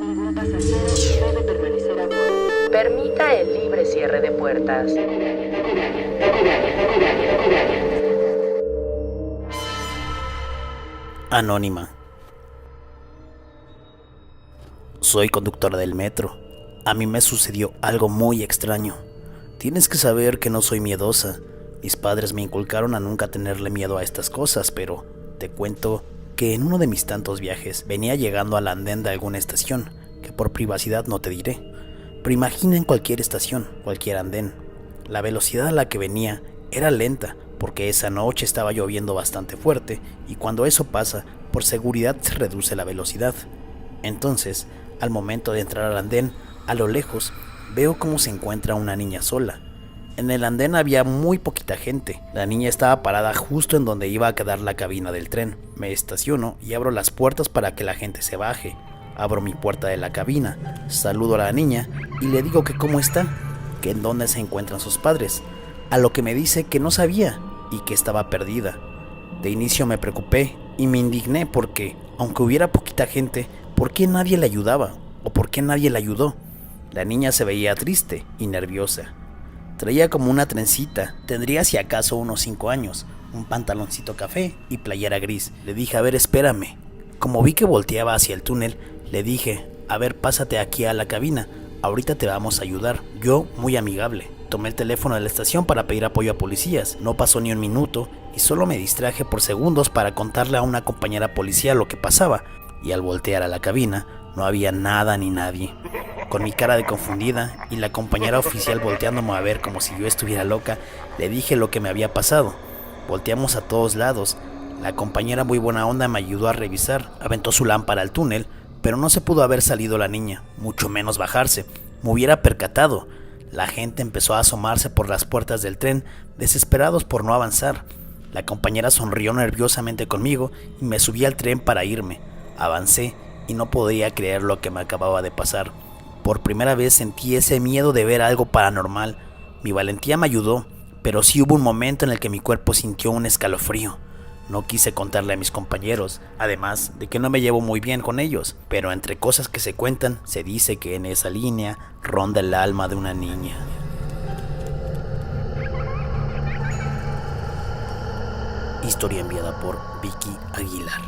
Ningún pasajero debe permanecer a bordo. Permita el libre cierre de puertas. Anónima. Soy conductora del metro. A mí me sucedió algo muy extraño. Tienes que saber que no soy miedosa. Mis padres me inculcaron a nunca tenerle miedo a estas cosas, pero te cuento que en uno de mis tantos viajes venía llegando al andén de alguna estación, que por privacidad no te diré. Pero imagina en cualquier estación, cualquier andén. La velocidad a la que venía era lenta, porque esa noche estaba lloviendo bastante fuerte, y cuando eso pasa, por seguridad se reduce la velocidad. Entonces, al momento de entrar al andén, a lo lejos, veo cómo se encuentra una niña sola. En el andén había muy poquita gente. La niña estaba parada justo en donde iba a quedar la cabina del tren. Me estaciono y abro las puertas para que la gente se baje. Abro mi puerta de la cabina, saludo a la niña y le digo que cómo está, que en dónde se encuentran sus padres, a lo que me dice que no sabía y que estaba perdida. De inicio me preocupé y me indigné porque, aunque hubiera poquita gente, ¿por qué nadie le ayudaba? ¿O por qué nadie le ayudó? La niña se veía triste y nerviosa. Traía como una trencita, tendría si acaso unos 5 años, un pantaloncito café y playera gris. Le dije, a ver, espérame. Como vi que volteaba hacia el túnel, le dije, a ver, pásate aquí a la cabina, ahorita te vamos a ayudar. Yo, muy amigable, tomé el teléfono de la estación para pedir apoyo a policías. No pasó ni un minuto y solo me distraje por segundos para contarle a una compañera policía lo que pasaba. Y al voltear a la cabina, no había nada ni nadie. Con mi cara de confundida y la compañera oficial volteándome a ver como si yo estuviera loca, le dije lo que me había pasado. Volteamos a todos lados. La compañera muy buena onda me ayudó a revisar. Aventó su lámpara al túnel, pero no se pudo haber salido la niña, mucho menos bajarse. Me hubiera percatado. La gente empezó a asomarse por las puertas del tren, desesperados por no avanzar. La compañera sonrió nerviosamente conmigo y me subí al tren para irme. Avancé y no podía creer lo que me acababa de pasar. Por primera vez sentí ese miedo de ver algo paranormal. Mi valentía me ayudó, pero sí hubo un momento en el que mi cuerpo sintió un escalofrío. No quise contarle a mis compañeros, además de que no me llevo muy bien con ellos, pero entre cosas que se cuentan, se dice que en esa línea ronda el alma de una niña. Historia enviada por Vicky Aguilar.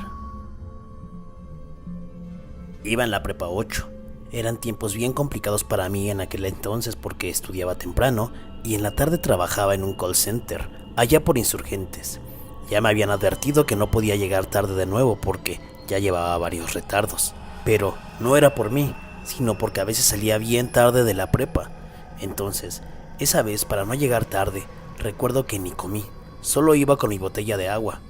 Iba en la prepa 8. Eran tiempos bien complicados para mí en aquel entonces porque estudiaba temprano y en la tarde trabajaba en un call center, allá por Insurgentes. Ya me habían advertido que no podía llegar tarde de nuevo porque ya llevaba varios retardos. Pero no era por mí, sino porque a veces salía bien tarde de la prepa. Entonces, esa vez para no llegar tarde, recuerdo que ni comí, solo iba con mi botella de agua.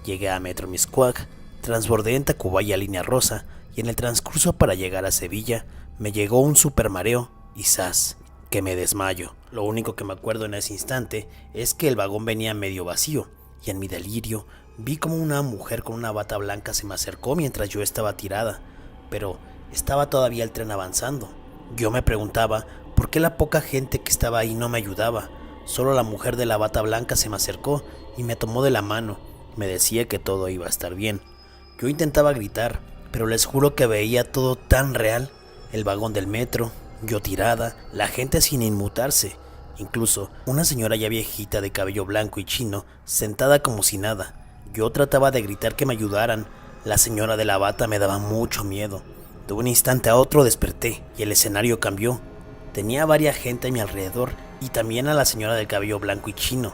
Llegué a Metro Miscuac, transbordé en Tacubaya Línea Rosa y en el transcurso para llegar a Sevilla me llegó un super mareo y ¡zas!, que me desmayo. Lo único que me acuerdo en ese instante es que el vagón venía medio vacío y en mi delirio vi como una mujer con una bata blanca se me acercó mientras yo estaba tirada, pero estaba todavía el tren avanzando. Yo me preguntaba por qué la poca gente que estaba ahí no me ayudaba. Solo la mujer de la bata blanca se me acercó y me tomó de la mano. Me decía que todo iba a estar bien. Yo intentaba gritar, pero les juro que veía todo tan real. El vagón del metro, yo tirada, la gente sin inmutarse. Incluso una señora ya viejita de cabello blanco y chino, sentada como si nada. Yo trataba de gritar que me ayudaran. La señora de la bata me daba mucho miedo. De un instante a otro desperté y el escenario cambió. Tenía varias gente a mi alrededor y también a la señora del cabello blanco y chino.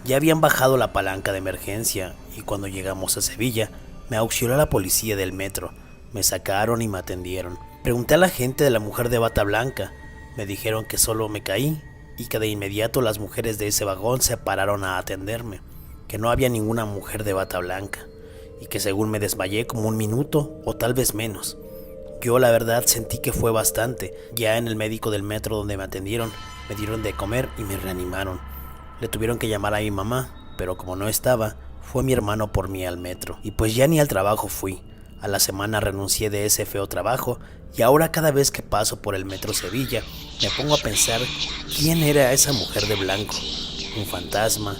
Ya habían bajado la palanca de emergencia y cuando llegamos a Sevilla, me auxilió la policía del metro. Me sacaron y me atendieron. Pregunté a la gente de la mujer de bata blanca. Me dijeron que solo me caí y que de inmediato las mujeres de ese vagón se pararon a atenderme, que no había ninguna mujer de bata blanca y que según me desmayé como 1 minuto o tal vez menos. Yo la verdad sentí que fue bastante. Ya en el médico del metro donde me atendieron, me dieron de comer y me reanimaron. Le tuvieron que llamar a mi mamá, pero como no estaba, fue mi hermano por mí al metro y pues ya ni al trabajo fui. A la semana renuncié de ese feo trabajo y ahora cada vez que paso por el metro Sevilla me pongo a pensar quién era esa mujer de blanco. ¿Un fantasma?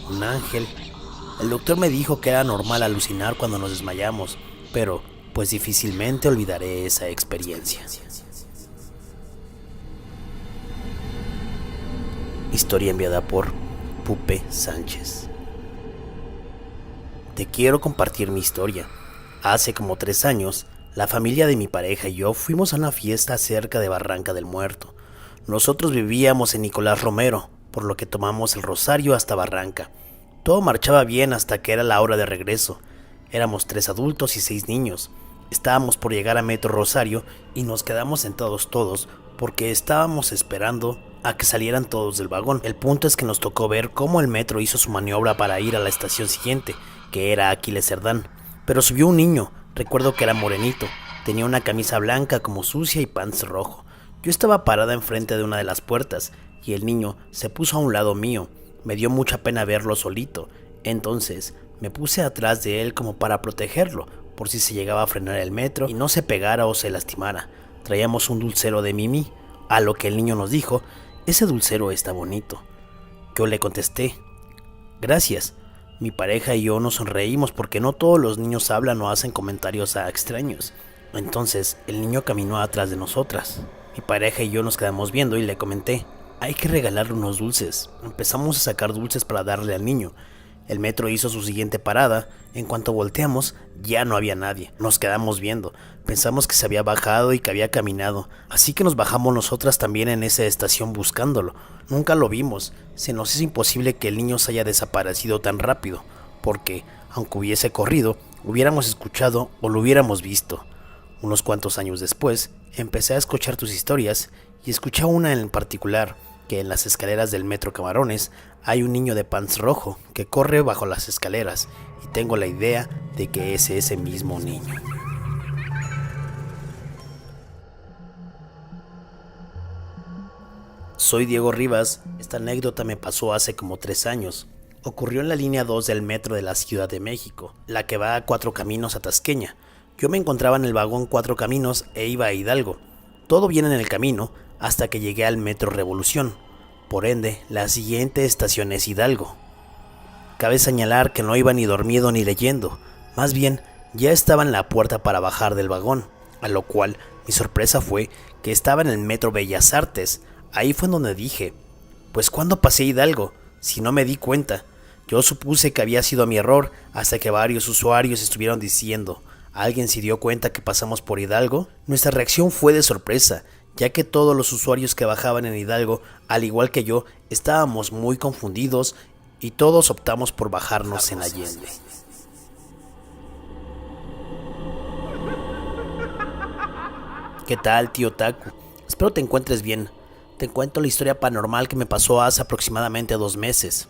¿Un ángel? El doctor me dijo que era normal alucinar cuando nos desmayamos, pero pues difícilmente olvidaré esa experiencia. Historia enviada por Pupe Sánchez. Te quiero compartir mi historia. Hace como 3 años, la familia de mi pareja y yo fuimos a una fiesta cerca de Barranca del Muerto. Nosotros vivíamos en Nicolás Romero, por lo que tomamos el Rosario hasta Barranca. Todo marchaba bien hasta que era la hora de regreso. Éramos 3 adultos y 6 niños. Estábamos por llegar a Metro Rosario y nos quedamos sentados todos porque estábamos esperando a que salieran todos del vagón. El punto es que nos tocó ver cómo el metro hizo su maniobra para ir a la estación siguiente, que era Aquiles Cerdán. Pero subió un niño, recuerdo que era morenito, tenía una camisa blanca como sucia y pants rojo. Yo estaba parada enfrente de una de las puertas y el niño se puso a un lado mío. Me dio mucha pena verlo solito, entonces me puse atrás de él como para protegerlo, por si se llegaba a frenar el metro y no se pegara o se lastimara. Traíamos un dulcero de Mimi, a lo que el niño nos dijo: ese dulcero está bonito. Yo le contesté: gracias. Mi pareja y yo nos sonreímos porque no todos los niños hablan o hacen comentarios a extraños. Entonces el niño caminó atrás de nosotras. Mi pareja y yo nos quedamos viendo y le comenté: hay que regalarle unos dulces. Empezamos a sacar dulces para darle al niño. El metro hizo su siguiente parada. En cuanto volteamos, ya no había nadie. Nos quedamos viendo. Pensamos que se había bajado y que había caminado, así que nos bajamos nosotras también en esa estación buscándolo. Nunca lo vimos. Se nos hizo imposible que el niño se haya desaparecido tan rápido, porque, aunque hubiese corrido, hubiéramos escuchado o lo hubiéramos visto. Unos cuantos años después, empecé a escuchar tus historias y escuché una en particular, que en las escaleras del metro Camarones hay un niño de pants rojo que corre bajo las escaleras, y tengo la idea de que es ese mismo niño. Soy Diego Rivas. Esta anécdota me pasó hace como 3 años. Ocurrió en la línea 2 del metro de la Ciudad de México, la que va a 4 Caminos a Tasqueña. Yo me encontraba en el vagón 4 Caminos e iba a Hidalgo. Todo bien en el camino hasta que llegué al metro Revolución. Por ende, la siguiente estación es Hidalgo. Cabe señalar que no iba ni dormido ni leyendo. Más bien, ya estaba en la puerta para bajar del vagón, a lo cual mi sorpresa fue que estaba en el metro Bellas Artes. Ahí fue donde dije: pues ¿cuándo pasé Hidalgo? Si no me di cuenta. Yo supuse que había sido mi error hasta que varios usuarios estuvieron diciendo: ¿alguien se dio cuenta que pasamos por Hidalgo? Nuestra reacción fue de sorpresa, ya que todos los usuarios que bajaban en Hidalgo, al igual que yo, estábamos muy confundidos y todos optamos por bajarnos en Allende. ¿Qué tal, tío Taku? Espero te encuentres bien. Te cuento la historia paranormal que me pasó hace aproximadamente 2 meses.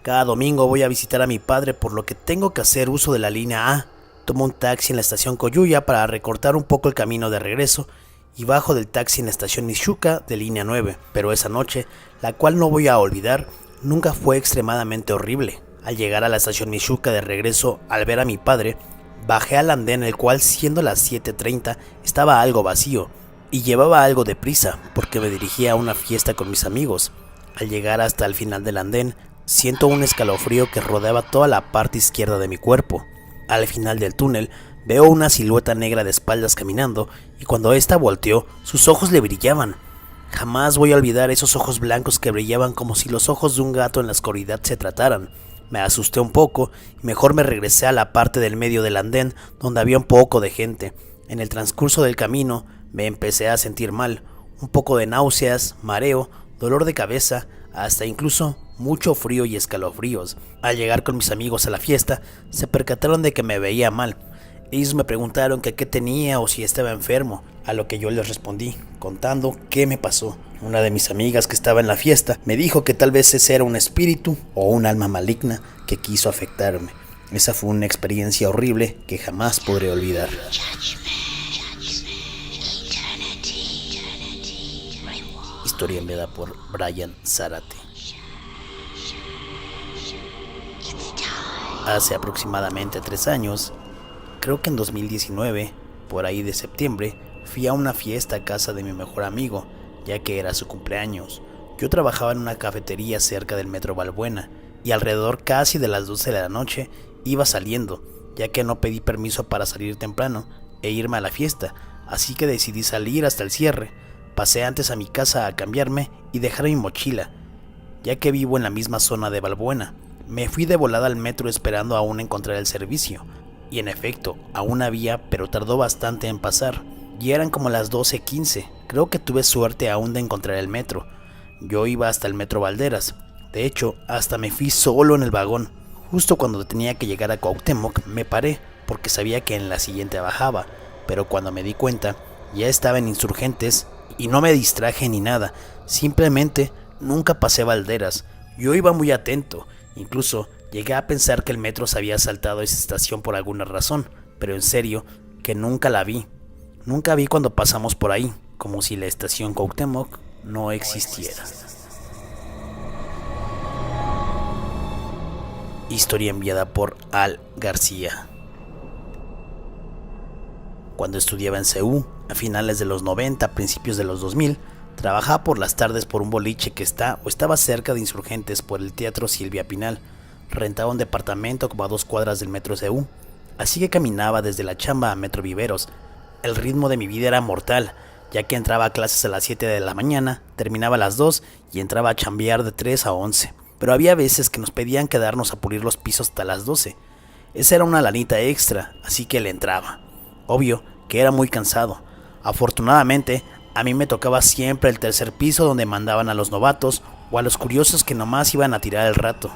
Cada domingo voy a visitar a mi padre, por lo que tengo que hacer uso de la línea A. Tomo un taxi en la estación Coyuya para recortar un poco el camino de regreso y bajo del taxi en la estación Michuca de línea 9. Pero esa noche, la cual no voy a olvidar, nunca fue extremadamente horrible. Al llegar a la estación Michuca de regreso, al ver a mi padre, bajé al andén, el cual, siendo las 7:30, estaba algo vacío y llevaba algo de prisa porque me dirigía a una fiesta con mis amigos. Al llegar hasta el final del andén, siento un escalofrío que rodeaba toda la parte izquierda de mi cuerpo. Al final del túnel, veo una silueta negra de espaldas caminando, y cuando ésta volteó, sus ojos le brillaban. Jamás voy a olvidar esos ojos blancos que brillaban como si los ojos de un gato en la oscuridad se trataran. Me asusté un poco y mejor me regresé a la parte del medio del andén donde había un poco de gente. En el transcurso del camino me empecé a sentir mal, un poco de náuseas, mareo, dolor de cabeza, hasta incluso mucho frío y escalofríos. Al llegar con mis amigos a la fiesta, se percataron de que me veía mal. Ellos me preguntaron que qué tenía o si estaba enfermo, a lo que yo les respondí, contando qué me pasó. Una de mis amigas que estaba en la fiesta me dijo que tal vez ese era un espíritu o un alma maligna que quiso afectarme. Esa fue una experiencia horrible que jamás podré olvidar. Historia enviada por Brian Zárate. Hace aproximadamente 3 años, creo que en 2019, por ahí de septiembre, fui a una fiesta a casa de mi mejor amigo, ya que era su cumpleaños. Yo trabajaba en una cafetería cerca del metro Balbuena, y alrededor casi de las 12 de la noche iba saliendo. ya que no pedí permiso para salir temprano e irme a la fiesta, así que decidí salir hasta el cierre. Pasé antes a mi casa a cambiarme y dejar mi mochila, ya que vivo en la misma zona de Balbuena. Me fui de volada al metro esperando aún encontrar el servicio, y en efecto, aún había, pero tardó bastante en pasar. Ya eran como las 12:15, creo que tuve suerte aún de encontrar el metro. Yo iba hasta el metro Valderas, de hecho, hasta me fui solo en el vagón. Justo cuando tenía que llegar a Cuauhtémoc, me paré, porque sabía que en la siguiente bajaba, pero cuando me di cuenta, ya estaba en Insurgentes, y no me distraje ni nada, simplemente nunca pasé Valderas. Yo iba muy atento, incluso llegué a pensar que el metro se había saltado esa estación por alguna razón, pero en serio, que nunca la vi. Nunca vi cuando pasamos por ahí, como si la estación Cuauhtémoc no existiera. Historia enviada por Al García. Cuando estudiaba en CEU, a finales de los 90, principios de los 2000, trabajaba por las tardes por un boliche que está o estaba cerca de Insurgentes por el Teatro Silvia Pinal. Rentaba un departamento como a 2 cuadras del metro CEU, así que caminaba desde la chamba a Metro Viveros. El ritmo de mi vida era mortal, ya que entraba a clases a las 7 de la mañana, terminaba a las 2 y entraba a chambear de 3 a 11. Pero había veces que nos pedían quedarnos a pulir los pisos hasta las 12. Esa era una lanita extra, así que le entraba. Obvio que era muy cansado. Afortunadamente, a mí me tocaba siempre el tercer piso donde mandaban a los novatos o a los curiosos que nomás iban a tirar el rato.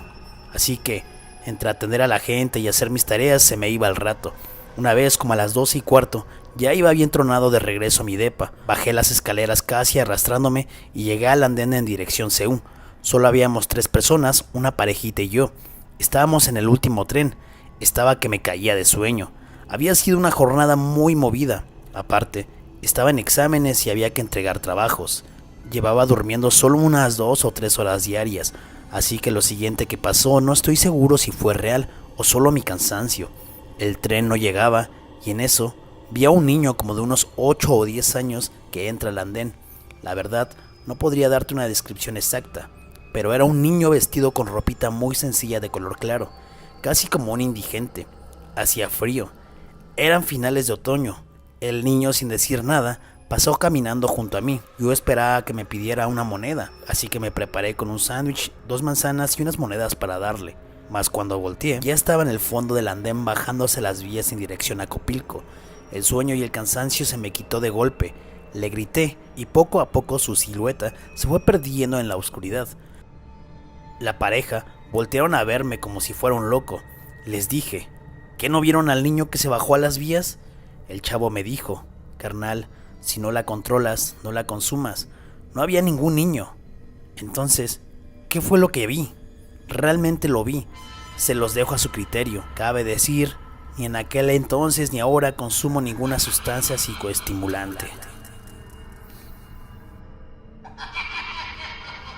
Así que, entre atender a la gente y hacer mis tareas, se me iba el rato. Una vez, como a las 12:15, ya iba bien tronado de regreso a mi depa. Bajé las escaleras casi arrastrándome y llegué al andén en dirección CEU. Solo habíamos 3 personas, una parejita y yo. Estábamos en el último tren. Estaba que me caía de sueño. Había sido una jornada muy movida. Aparte, estaba en exámenes y había que entregar trabajos. Llevaba durmiendo solo unas 2 o 3 horas diarias, así que lo siguiente que pasó no estoy seguro si fue real o solo mi cansancio. El tren no llegaba y en eso vi a un niño como de unos 8 o 10 años que entra al andén. La verdad, no podría darte una descripción exacta, pero era un niño vestido con ropita muy sencilla de color claro, casi como un indigente. Hacía frío. Eran finales de otoño. El niño, sin decir nada, pasó caminando junto a mí. Yo esperaba que me pidiera una moneda, así que me preparé con un sándwich, 2 manzanas y unas monedas para darle. Mas cuando volteé, ya estaba en el fondo del andén bajándose las vías en dirección a Copilco. El sueño y el cansancio se me quitó de golpe. Le grité y poco a poco su silueta se fue perdiendo en la oscuridad. La pareja voltearon a verme como si fuera un loco. Les dije, ¿qué no vieron al niño que se bajó a las vías? El chavo me dijo, carnal, si no la controlas, no la consumas. No había ningún niño. Entonces, ¿qué fue lo que vi? Realmente lo vi. Se los dejo a su criterio. Cabe decir, ni en aquel entonces ni ahora consumo ninguna sustancia psicoestimulante.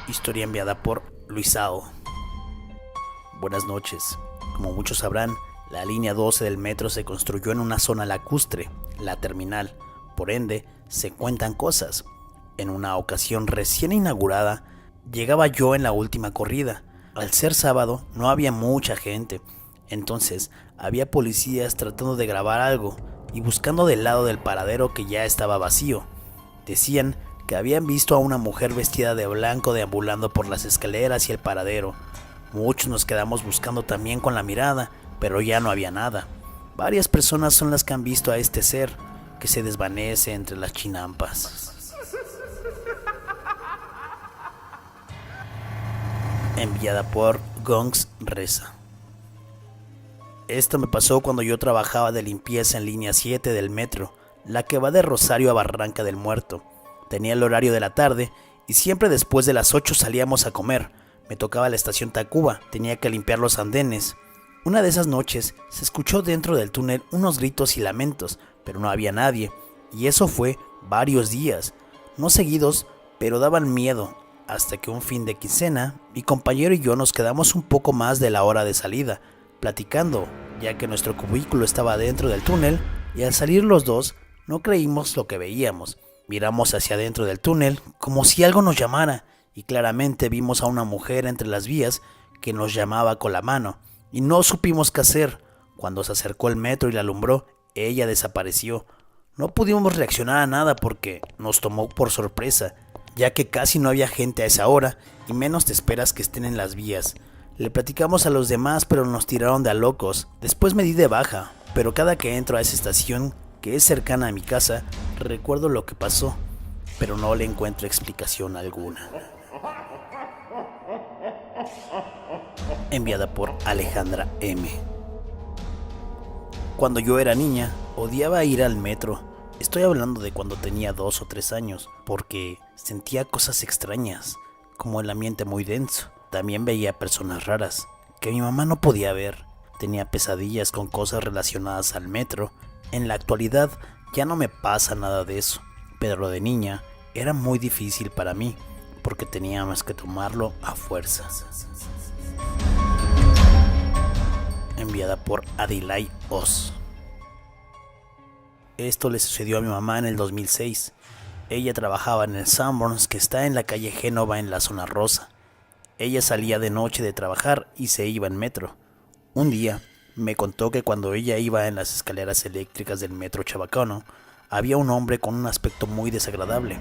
Historia enviada por Luisao. Buenas noches. Como muchos sabrán, la línea 12 del metro se construyó en una zona lacustre, la terminal. Por ende, se cuentan cosas. En una ocasión recién inaugurada, llegaba yo en la última corrida. Al ser sábado, no había mucha gente. Entonces, había policías tratando de grabar algo y buscando del lado del paradero que ya estaba vacío. Decían que habían visto a una mujer vestida de blanco deambulando por las escaleras y el paradero. Muchos nos quedamos buscando también con la mirada, pero ya no había nada. Varias personas son las que han visto a este ser que se desvanece entre las chinampas. Enviada por Gongs Reza. Esto me pasó cuando yo trabajaba de limpieza en línea 7 del metro, la que va de Rosario a Barranca del Muerto. Tenía el horario de la tarde y siempre después de las 8 salíamos a comer. Me tocaba la estación Tacuba, tenía que limpiar los andenes. Una de esas noches se escuchó dentro del túnel unos gritos y lamentos, pero no había nadie. Y eso fue varios días, no seguidos, pero daban miedo, hasta que un fin de quincena, mi compañero y yo nos quedamos un poco más de la hora de salida, platicando, ya que nuestro cubículo estaba dentro del túnel, y al salir los dos, no creímos lo que veíamos. Miramos hacia adentro del túnel, como si algo nos llamara, y claramente vimos a una mujer entre las vías que nos llamaba con la mano, y no supimos qué hacer. Cuando se acercó el metro y la alumbró, ella desapareció. No pudimos reaccionar a nada porque nos tomó por sorpresa, ya que casi no había gente a esa hora y menos te esperas que estén en las vías. Le platicamos a los demás, pero nos tiraron de a locos. Después me di de baja, pero cada que entro a esa estación, que es cercana a mi casa, recuerdo lo que pasó, pero no le encuentro explicación alguna. Enviada por Alejandra M. Cuando yo era niña, odiaba ir al metro. Estoy hablando de cuando tenía 2 o 3 años, porque sentía cosas extrañas, como el ambiente muy denso. También veía personas raras, que mi mamá no podía ver. Tenía pesadillas con cosas relacionadas al metro. En la actualidad ya no me pasa nada de eso, pero lo de niña era muy difícil para mí, porque teníamos que tomarlo a fuerza. Enviada por Adilay Oz. Esto le sucedió a mi mamá en el 2006. Ella trabajaba en el Sanborns, que está en la calle Génova en la zona rosa. Ella salía de noche de trabajar y se iba en metro. Un día me contó que cuando ella iba en las escaleras eléctricas del metro Chabacano, había un hombre con un aspecto muy desagradable,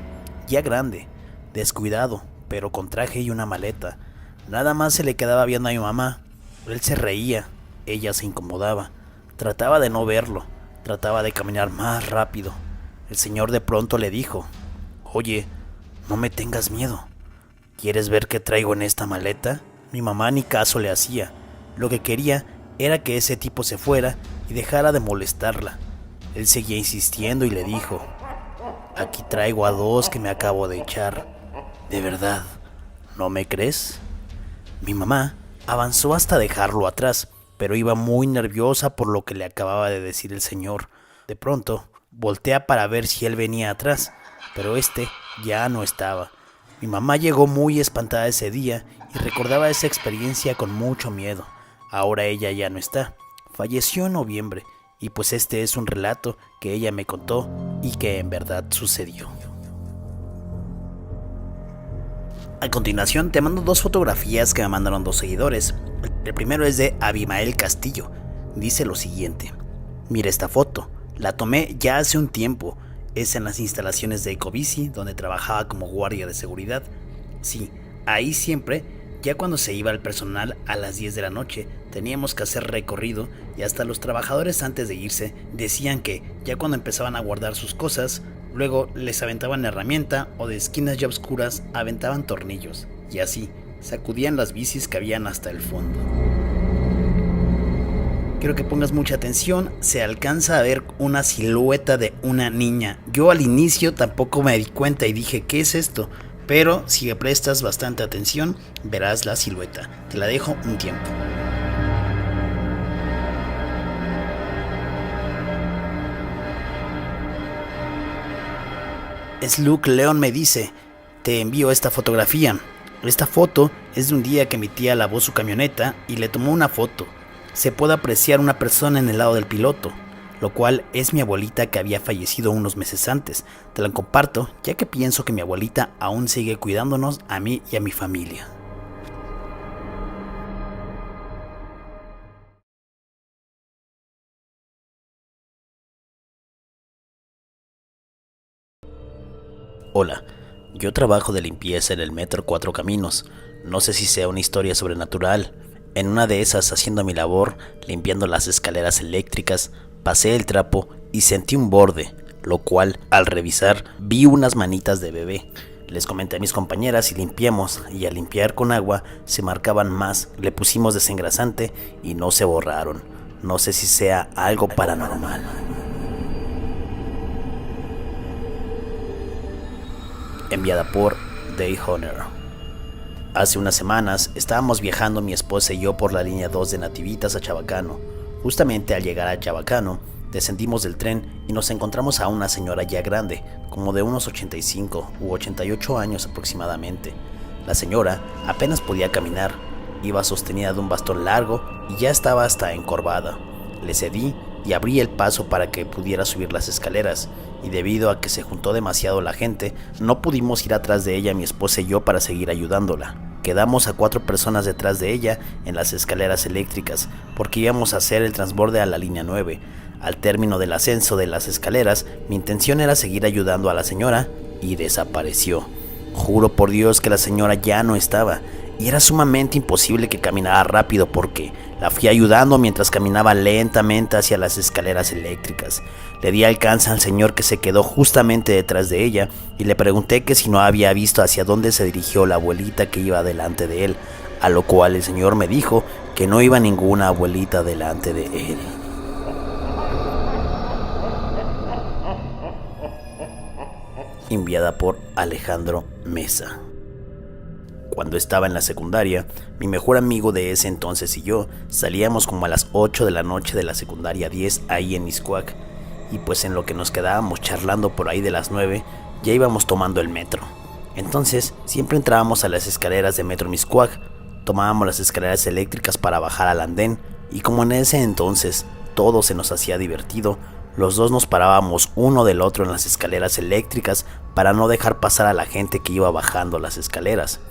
ya grande, descuidado, pero con traje y una maleta. Nada más se le quedaba viendo a mi mamá. Él se reía, ella se incomodaba, trataba de no verlo, trataba de caminar más rápido. El señor de pronto le dijo: «Oye, no me tengas miedo. ¿Quieres ver qué traigo en esta maleta?». Mi mamá ni caso le hacía. Lo que quería era que ese tipo se fuera y dejara de molestarla. Él seguía insistiendo y le dijo: «Aquí traigo a 2 que me acabo de echar. ¿De verdad? ¿No me crees?». Mi mamá avanzó hasta dejarlo atrás, pero iba muy nerviosa por lo que le acababa de decir el señor. De pronto, voltea para ver si él venía atrás, pero este ya no estaba. Mi mamá llegó muy espantada ese día y recordaba esa experiencia con mucho miedo. Ahora ella ya no está. Falleció en noviembre, y pues este es un relato que ella me contó y que en verdad sucedió. A continuación te mando 2 fotografías que me mandaron 2 seguidores. El primero es de Abimael Castillo. Dice lo siguiente: «Mira esta foto, la tomé ya hace un tiempo. Es en las instalaciones de Ecobici, donde trabajaba como guardia de seguridad. Sí, ahí siempre, ya cuando se iba el personal a las 10 de la noche, teníamos que hacer recorrido y hasta los trabajadores antes de irse decían que ya cuando empezaban a guardar sus cosas, luego les aventaban herramienta o de esquinas ya oscuras aventaban tornillos y así sacudían las bicis que habían hasta el fondo». Quiero que pongas mucha atención, se alcanza a ver una silueta de una niña. Yo al inicio tampoco me di cuenta y dije, ¿qué es esto? Pero si le prestas bastante atención, verás la silueta. Te la dejo un tiempo. Slug León me dice: «Te envío esta fotografía. Esta foto es de un día que mi tía lavó su camioneta y le tomó una foto. Se puede apreciar una persona en el lado del piloto, lo cual es mi abuelita que había fallecido unos meses antes. Te la comparto ya que pienso que mi abuelita aún sigue cuidándonos a mí y a mi familia». Hola, yo trabajo de limpieza en el metro Cuatro Caminos. No sé si sea una historia sobrenatural. En una de esas, haciendo mi labor, limpiando las escaleras eléctricas, pasé el trapo y sentí un borde, lo cual, al revisar, vi unas manitas de bebé. Les comenté a mis compañeras y limpiamos, y al limpiar con agua se marcaban más. Le pusimos desengrasante y no se borraron. No sé si sea algo paranormal. Enviada por Day Honor. Hace unas semanas estábamos viajando mi esposa y yo por la línea 2 de Nativitas a Chabacano. Justamente al llegar a Chabacano, descendimos del tren y nos encontramos a una señora ya grande, como de unos 85 u 88 años aproximadamente. La señora apenas podía caminar, iba sostenida de un bastón largo y ya estaba hasta encorvada. Le cedí y abrí el paso para que pudiera subir las escaleras, y debido a que se juntó demasiado la gente, no pudimos ir atrás de ella mi esposa y yo para seguir ayudándola. Quedamos a 4 personas detrás de ella en las escaleras eléctricas, porque íbamos a hacer el transborde a la línea 9. Al término del ascenso de las escaleras, mi intención era seguir ayudando a la señora y desapareció. Juro por Dios que la señora ya no estaba, y era sumamente imposible que caminara rápido porque la fui ayudando mientras caminaba lentamente hacia las escaleras eléctricas. Le di alcance al señor que se quedó justamente detrás de ella y le pregunté que si no había visto hacia dónde se dirigió la abuelita que iba delante de él, a lo cual el señor me dijo que no iba ninguna abuelita delante de él. Enviada por Alejandro Mesa. Cuando estaba en la secundaria, mi mejor amigo de ese entonces y yo salíamos como a las 8 de la noche de la secundaria 10 ahí en Mixcoac, y pues en lo que nos quedábamos charlando por ahí de las 9 ya íbamos tomando el metro. Entonces siempre entrábamos a las escaleras de Metro Mixcoac, tomábamos las escaleras eléctricas para bajar al andén, y como en ese entonces todo se nos hacía divertido, los dos nos parábamos uno del otro en las escaleras eléctricas para no dejar pasar a la gente que iba bajando las escaleras.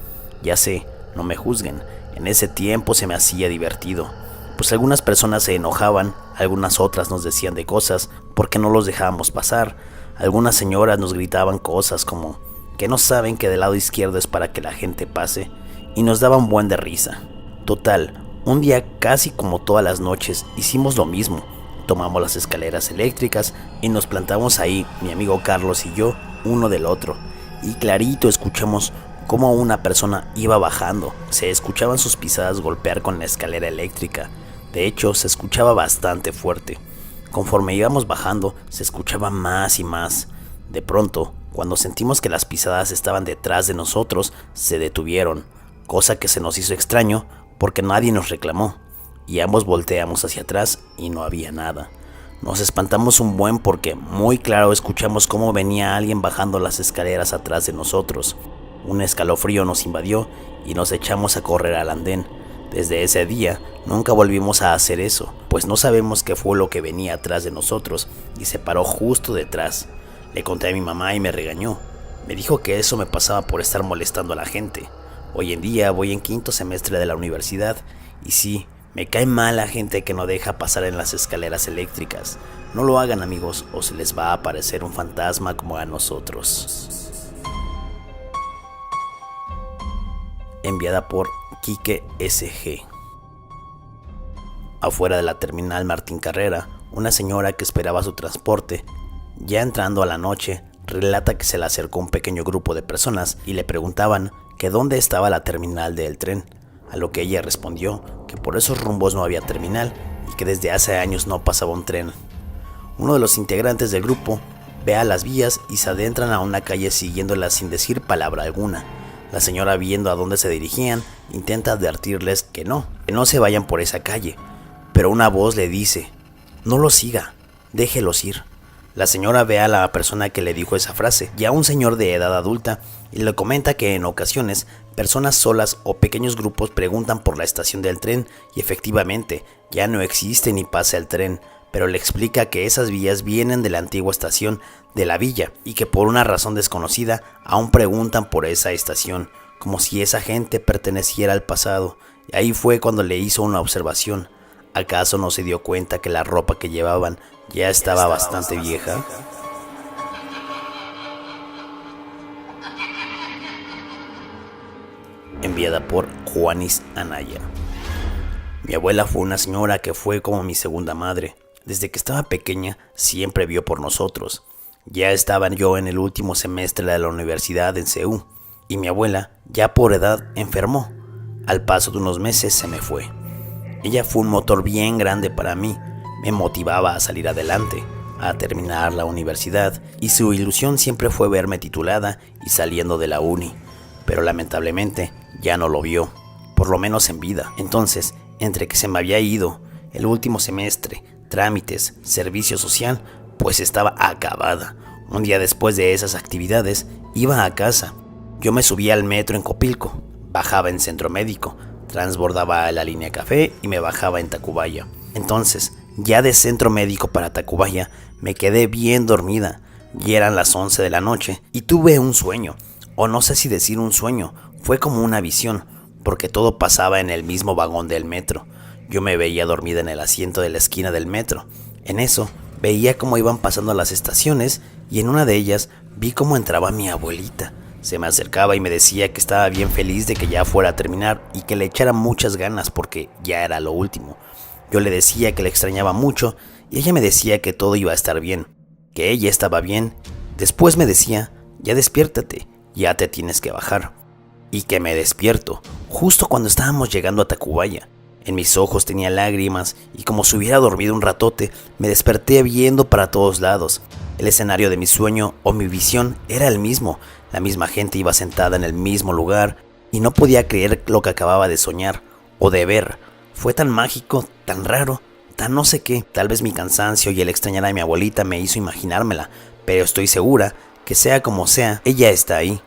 Ya sé, no me juzguen, en ese tiempo se me hacía divertido, pues algunas personas se enojaban, algunas otras nos decían de cosas porque no los dejábamos pasar, algunas señoras nos gritaban cosas como que no saben que del lado izquierdo es para que la gente pase, y nos daban buen de risa. Total, un día casi como todas las noches hicimos lo mismo, tomamos las escaleras eléctricas y nos plantamos ahí, mi amigo Carlos y yo, uno del otro, y clarito escuchamos cómo una persona iba bajando. Se escuchaban sus pisadas golpear con la escalera eléctrica. De hecho, se escuchaba bastante fuerte. Conforme íbamos bajando, se escuchaba más y más. De pronto, cuando sentimos que las pisadas estaban detrás de nosotros, se detuvieron, cosa que se nos hizo extraño porque nadie nos reclamó, y ambos volteamos hacia atrás y no había nada. Nos espantamos un buen porque muy claro escuchamos cómo venía alguien bajando las escaleras atrás de nosotros. Un escalofrío nos invadió y nos echamos a correr al andén. Desde ese día nunca volvimos a hacer eso, pues no sabemos qué fue lo que venía atrás de nosotros y se paró justo detrás. Le conté a mi mamá y me regañó. Me dijo que eso me pasaba por estar molestando a la gente. Hoy en día voy en 5º semestre de la universidad y sí, me cae mal la gente que no deja pasar en las escaleras eléctricas. No lo hagan, amigos, o se les va a aparecer un fantasma como a nosotros. Enviada por Quique SG. Afuera de la terminal Martín Carrera, una señora que esperaba su transporte, ya entrando a la noche, relata que se le acercó un pequeño grupo de personas y le preguntaban que dónde estaba la terminal del tren, a lo que ella respondió que por esos rumbos no había terminal y que desde hace años no pasaba un tren. Uno de los integrantes del grupo ve a las vías y se adentran a una calle siguiéndolas sin decir palabra alguna. La señora, viendo a dónde se dirigían, intenta advertirles que no se vayan por esa calle, pero una voz le dice: no los siga, déjelos ir. La señora ve a la persona que le dijo esa frase, ya un señor de edad adulta, y le comenta que en ocasiones personas solas o pequeños grupos preguntan por la estación del tren y efectivamente ya no existe ni pasa el tren, pero le explica que esas vías vienen de la antigua estación de la villa y que por una razón desconocida aún preguntan por esa estación, como si esa gente perteneciera al pasado. Y ahí fue cuando le hizo una observación. ¿Acaso no se dio cuenta que la ropa que llevaban ya estaba bastante vieja? Enviada por Juanis Anaya. Mi abuela fue una señora que fue como mi segunda madre. Desde que estaba pequeña siempre vio por nosotros. Ya estaba yo en el último semestre de la universidad en CEU y mi abuela, ya por edad, enfermó. Al paso de unos meses se me fue. Ella fue un motor bien grande para mí. Me motivaba a salir adelante, a terminar la universidad, y su ilusión siempre fue verme titulada y saliendo de la uni. Pero lamentablemente ya no lo vio, por lo menos en vida. Entonces, entre que se me había ido el último semestre, trámites, servicio social, pues estaba acabada. Un día después de esas actividades, iba a casa. Yo me subía al metro en Copilco, bajaba en Centro Médico, transbordaba a la línea Café y me bajaba en Tacubaya. Entonces, ya de Centro Médico para Tacubaya, me quedé bien dormida. Y eran las 11 de la noche y tuve un sueño, o no sé si decir un sueño, fue como una visión, porque todo pasaba en el mismo vagón del metro. Yo me veía dormida en el asiento de la esquina del metro. En eso, veía cómo iban pasando las estaciones y en una de ellas vi cómo entraba mi abuelita. Se me acercaba y me decía que estaba bien feliz de que ya fuera a terminar y que le echara muchas ganas porque ya era lo último. Yo le decía que le extrañaba mucho y ella me decía que todo iba a estar bien, que ella estaba bien. Después me decía, ya despiértate, ya te tienes que bajar. Y que me despierto, justo cuando estábamos llegando a Tacubaya. En mis ojos tenía lágrimas y como si hubiera dormido un ratote, me desperté viendo para todos lados. El escenario de mi sueño o mi visión era el mismo. La misma gente iba sentada en el mismo lugar y no podía creer lo que acababa de soñar o de ver. Fue tan mágico, tan raro, tan no sé qué. Tal vez mi cansancio y el extrañar a mi abuelita me hizo imaginármela, pero estoy segura que sea como sea, ella está ahí.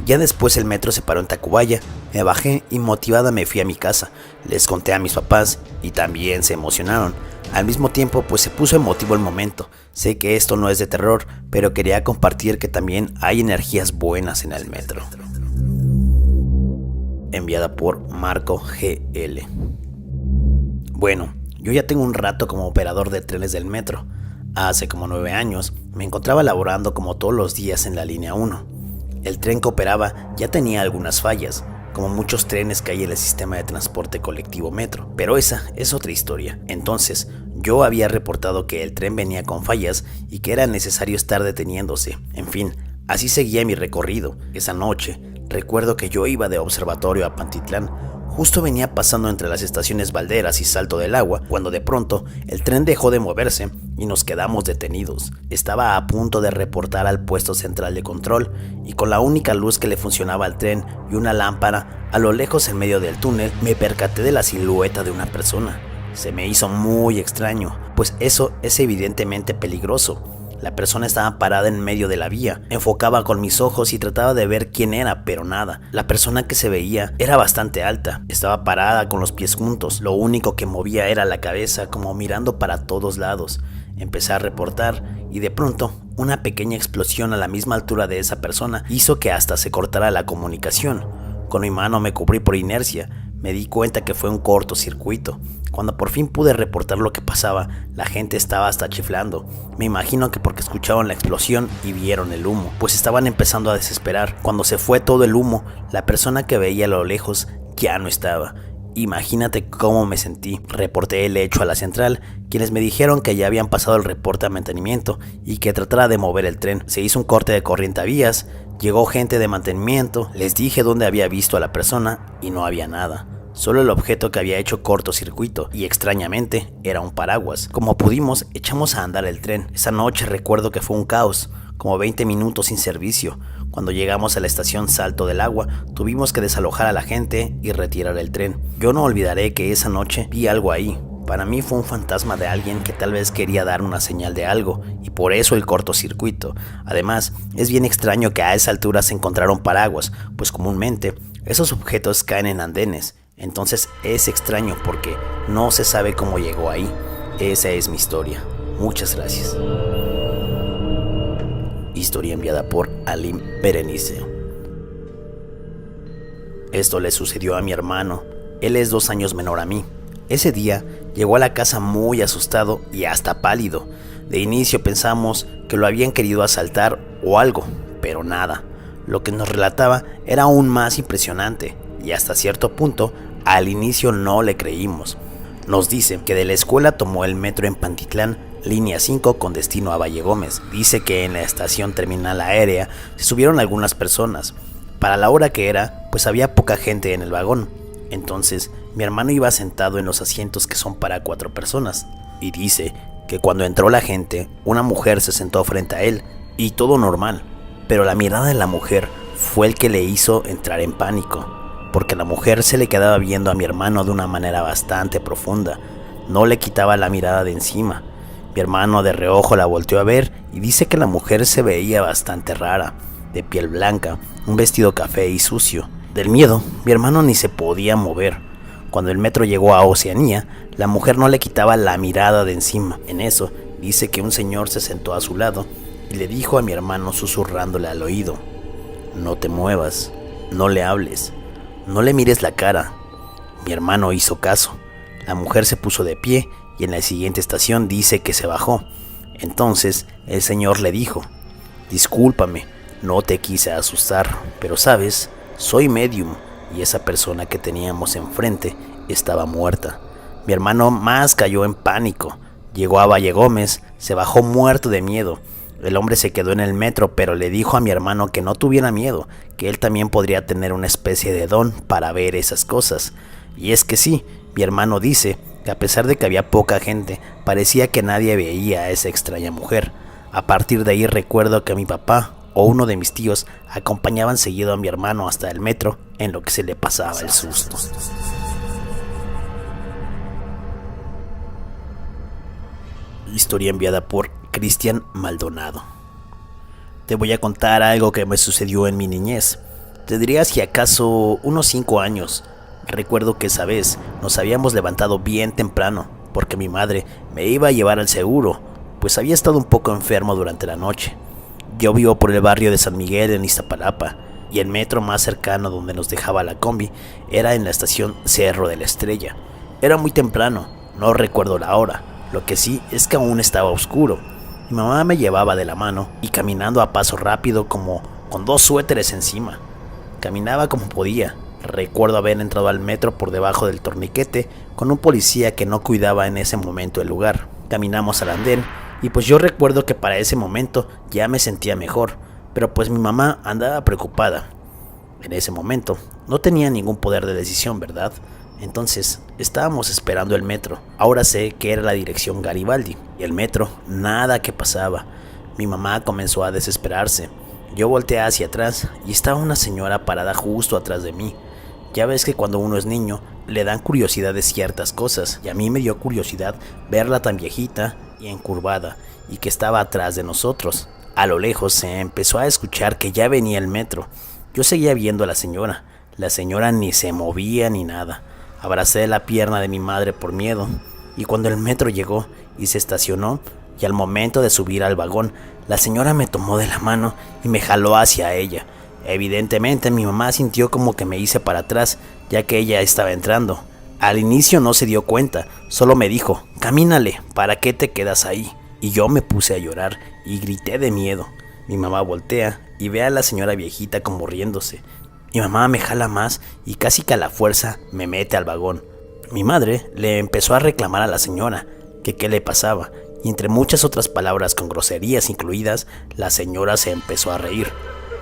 Ya después el metro se paró en Tacubaya, me bajé y motivada me fui a mi casa. Les conté a mis papás y también se emocionaron. Al mismo tiempo pues se puso emotivo el momento. Sé que esto no es de terror, pero quería compartir que también hay energías buenas en el metro. Enviada por Marco GL. Bueno, yo ya tengo un rato como operador de trenes del metro. Hace como 9 años me encontraba laborando como todos los días en la línea 1. El tren que operaba ya tenía algunas fallas, como muchos trenes que hay en el sistema de transporte colectivo metro, pero esa es otra historia. Entonces, yo había reportado que el tren venía con fallas y que era necesario estar deteniéndose. En fin, así seguía mi recorrido. Esa noche, recuerdo que yo iba de Observatorio a Pantitlán. Justo venía pasando entre las estaciones Valderas y Salto del Agua, cuando de pronto el tren dejó de moverse y nos quedamos detenidos. Estaba a punto de reportar al puesto central de control y con la única luz que le funcionaba al tren y una lámpara, a lo lejos en medio del túnel, me percaté de la silueta de una persona. Se me hizo muy extraño, pues eso es evidentemente peligroso. La persona estaba parada en medio de la vía. Enfocaba con mis ojos y trataba de ver quién era, pero nada. La persona que se veía era bastante alta. Estaba parada con los pies juntos. Lo único que movía era la cabeza, como mirando para todos lados. Empecé a reportar y de pronto una pequeña explosión a la misma altura de esa persona hizo que hasta se cortara la comunicación. Con mi mano me cubrí por inercia. Me di cuenta que fue un cortocircuito. Cuando por fin pude reportar lo que pasaba, la gente estaba hasta chiflando. Me imagino que porque escucharon la explosión y vieron el humo, pues estaban empezando a desesperar. Cuando se fue todo el humo, la persona que veía a lo lejos ya no estaba. Imagínate cómo me sentí. Reporté el hecho a la central, quienes me dijeron que ya habían pasado el reporte a mantenimiento y que tratara de mover el tren. Se hizo un corte de corriente a vías, llegó gente de mantenimiento, les dije dónde había visto a la persona y no había nada. Solo el objeto que había hecho cortocircuito y extrañamente era un paraguas. Como pudimos, echamos a andar el tren. Esa noche recuerdo que fue un caos, como 20 minutos sin servicio. Cuando llegamos a la estación Salto del Agua, tuvimos que desalojar a la gente y retirar el tren. Yo no olvidaré que esa noche vi algo ahí. Para mí fue un fantasma de alguien que tal vez quería dar una señal de algo, y por eso el cortocircuito. Además, es bien extraño que a esa altura se encontraron paraguas, pues comúnmente esos objetos caen en andenes. Entonces es extraño porque no se sabe cómo llegó ahí. Esa es mi historia. Muchas gracias. Historia enviada por Alim Berenice. Esto le sucedió a mi hermano. Él es 2 años menor a mí. Ese día llegó a la casa muy asustado y hasta pálido. De inicio pensamos que lo habían querido asaltar o algo, pero nada. Lo que nos relataba era aún más impresionante y hasta cierto punto al inicio no le creímos. Nos dice que de la escuela tomó el metro en Pantitlán, línea 5 con destino a Valle Gómez. Dice que en la estación terminal aérea se subieron algunas personas. Para la hora que era, pues había poca gente en el vagón. Entonces mi hermano iba sentado en los asientos que son para 4 personas. Y dice que cuando entró la gente, una mujer se sentó frente a él y todo normal. Pero la mirada de la mujer fue el que le hizo entrar en pánico, porque la mujer se le quedaba viendo a mi hermano de una manera bastante profunda. No le quitaba la mirada de encima. Mi hermano de reojo la volteó a ver y dice que la mujer se veía bastante rara, de piel blanca, un vestido café y sucio. Del miedo, mi hermano ni se podía mover. Cuando el metro llegó a Oceanía, la mujer no le quitaba la mirada de encima. En eso, dice que un señor se sentó a su lado y le dijo a mi hermano susurrándole al oído: no te muevas, no le hables, no le mires la cara. Mi hermano hizo caso. La mujer se puso de pie y en la siguiente estación dice que se bajó. Entonces el señor le dijo: discúlpame, no te quise asustar, pero sabes, soy medium y esa persona que teníamos enfrente estaba muerta. Mi hermano más cayó en pánico. Llegó a Valle Gómez, se bajó muerto de miedo. El hombre se quedó en el metro, pero le dijo a mi hermano que no tuviera miedo, que él también podría tener una especie de don para ver esas cosas. Y es que sí, mi hermano dice que a pesar de que había poca gente, parecía que nadie veía a esa extraña mujer. A partir de ahí recuerdo que mi papá o uno de mis tíos acompañaban seguido a mi hermano hasta el metro en lo que se le pasaba el susto. Historia enviada por Cristian Maldonado. Te voy a contar algo que me sucedió en mi niñez. Te diría si acaso unos 5 años. Recuerdo que esa vez nos habíamos levantado bien temprano porque mi madre me iba a llevar al seguro, pues había estado un poco enfermo durante la noche. Yo vivo por el barrio de San Miguel en Iztapalapa y el metro más cercano donde nos dejaba la combi era en la estación Cerro de la Estrella. Era muy temprano, no recuerdo la hora. Lo que sí es que aún estaba oscuro. Mi mamá me llevaba de la mano y caminando a paso rápido como con 2 suéteres encima. Caminaba como podía. Recuerdo haber entrado al metro por debajo del torniquete con un policía que no cuidaba en ese momento el lugar. Caminamos al andén y pues yo recuerdo que para ese momento ya me sentía mejor, pero pues mi mamá andaba preocupada. En ese momento no tenía ningún poder de decisión, ¿verdad? Entonces estábamos esperando el metro. Ahora sé que era la dirección Garibaldi y el metro, nada que pasaba. Mi mamá comenzó a desesperarse. Yo volteé hacia atrás y estaba una señora parada justo atrás de mí. Ya ves que cuando uno es niño le dan curiosidad de ciertas cosas y a mí me dio curiosidad verla tan viejita y encurvada y que estaba atrás de nosotros. A lo lejos se empezó a escuchar que ya venía el metro. Yo seguía viendo a la señora. La señora ni se movía ni nada. Abracé la pierna de mi madre por miedo y cuando el metro llegó y se estacionó y al momento de subir al vagón, la señora me tomó de la mano y me jaló hacia ella. Evidentemente mi mamá sintió como que me hice para atrás ya que ella estaba entrando. Al inicio no se dio cuenta, solo me dijo: camínale, ¿para qué te quedas ahí? Y yo me puse a llorar y grité de miedo. Mi mamá voltea y ve a la señora viejita como riéndose. Mi mamá me jala más y casi que a la fuerza me mete al vagón. Mi madre le empezó a reclamar a la señora que qué le pasaba y entre muchas otras palabras con groserías incluidas, la señora se empezó a reír.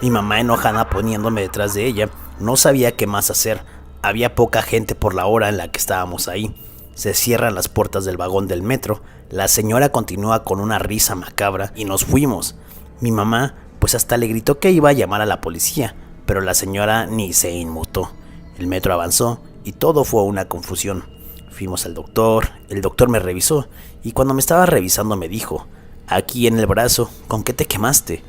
Mi mamá enojada poniéndome detrás de ella, no sabía qué más hacer. Había poca gente por la hora en la que estábamos ahí. Se cierran las puertas del vagón del metro, la señora continúa con una risa macabra y nos fuimos. Mi mamá pues hasta le gritó que iba a llamar a la policía, pero la señora ni se inmutó. El metro avanzó y todo fue una confusión. Fuimos al doctor, el doctor me revisó y cuando me estaba revisando me dijo: aquí en el brazo, ¿con qué te quemaste?